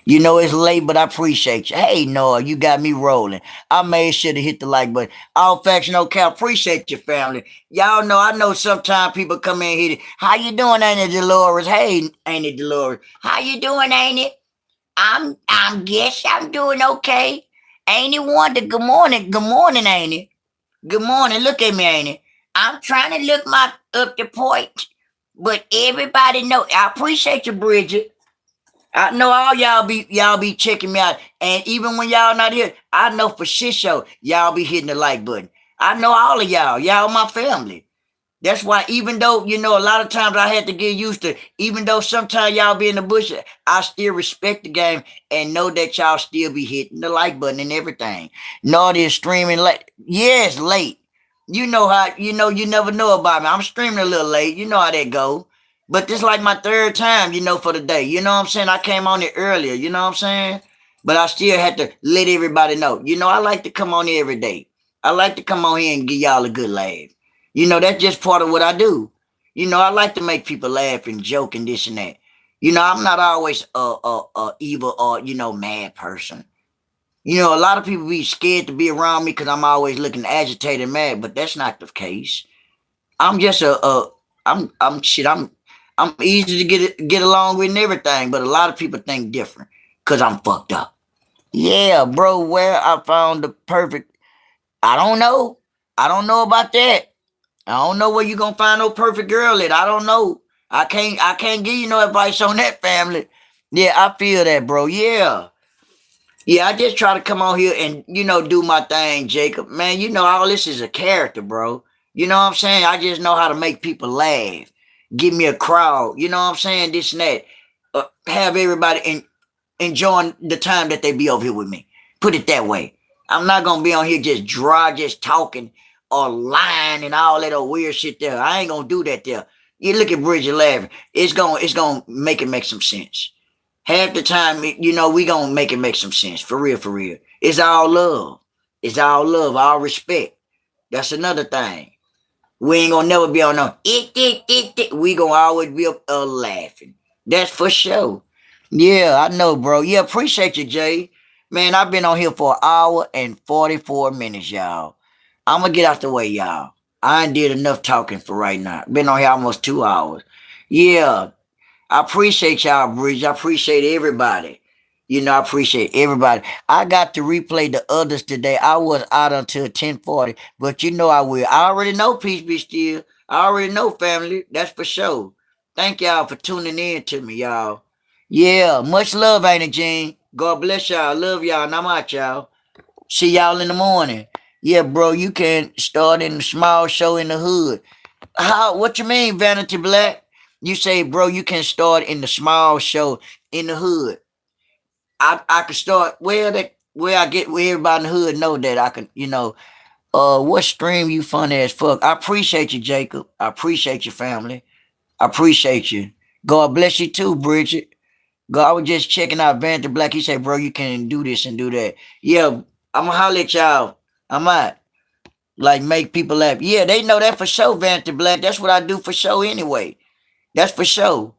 You know it's late, but I appreciate you. Hey, Noah, you got me rolling. I made sure to hit the like button. All facts, no cap. Appreciate your family. Y'all know, I know sometimes people come in here. How you doing, Ain't it, Dolores? Hey, Ain't it, Dolores? How you doing, Ain't it? I'm guess I'm doing okay. Ain't it Wonder? Good morning, Ain't it? Good morning. Look at me, Ain't it? I'm trying to look my up the point, but everybody know. I appreciate you, Bridget. I know all y'all be checking me out, and even when y'all not here, I know for shit show y'all be hitting the like button. I know all of y'all my family. That's why even though, you know, a lot of times I had to get used to, even though sometimes y'all be in the bush, I still respect the game and know that y'all still be hitting the like button and everything. Naughty is streaming late. Yes, late. You know how, you never know about me. I'm streaming a little late. You know how that go. But this like my third time, for the day. You know what I'm saying? I came on it earlier, you know what I'm saying? But I still had to let everybody know. I like to come on here every day. I like to come on here and give y'all a good laugh. That's just part of what I do. I like to make people laugh and joke and this and that. I'm not always a evil or, mad person. A lot of people be scared to be around me because I'm always looking agitated and mad, but that's not the case. I'm just I'm easy to get along with and everything, but a lot of people think different because I'm fucked up. Yeah, bro, where I found the perfect, I don't know. I don't know about that. I don't know where you gonna find no perfect girl at. I don't know. I can't give you no advice on that, family. Yeah, I feel that, bro. Yeah. Yeah, I just try to come on here and, do my thing, Jacob. Man, all this is a character, bro. You know what I'm saying? I just know how to make people laugh. Give me a crowd. You know what I'm saying? This and that. Have everybody enjoying the time that they be over here with me. Put it that way. I'm not going to be on here just dry, just talking or lying and all that old weird shit there. I ain't going to do that there. You look at Bridget laughing. It's going to make some sense. Half the time, we going to make it make some sense. For real, for real. It's all love. It's all love, all respect. That's another thing. We ain't gonna never be on no it. We gonna always be up laughing. That's for sure. Yeah, I know, bro. Yeah, appreciate you, Jay. Man, I've been on here for an hour and 44 minutes, y'all. I'm gonna get out the way, y'all. I ain't did enough talking for right now. Been on here almost 2 hours. Yeah, I appreciate y'all, Bridge. I appreciate everybody. I appreciate everybody. I got to replay the others today. I was out until 10:40, but I will. I already know Peace Be Still. I already know family. That's for sure. Thank y'all for tuning in to me, y'all. Yeah, much love, ain't it, Gene? God bless y'all. Love y'all, and I'm out, y'all. See y'all in the morning. Yeah, bro, you can start in the small show in the hood. How? What you mean, Vanity Black? You say, bro, you can start in the small show in the hood. I can start where I get where everybody in the hood know that I can, what stream you funny as fuck. I appreciate you, Jacob. I appreciate your family. I appreciate you. God bless you too, Bridget. God, I was just checking out Vanity Black. He said, bro, you can do this and do that. Yeah, I'ma holler at y'all. I'm out. Like make people laugh. Yeah, they know that for sure, Vanity Black. That's what I do for sure anyway. That's for sure.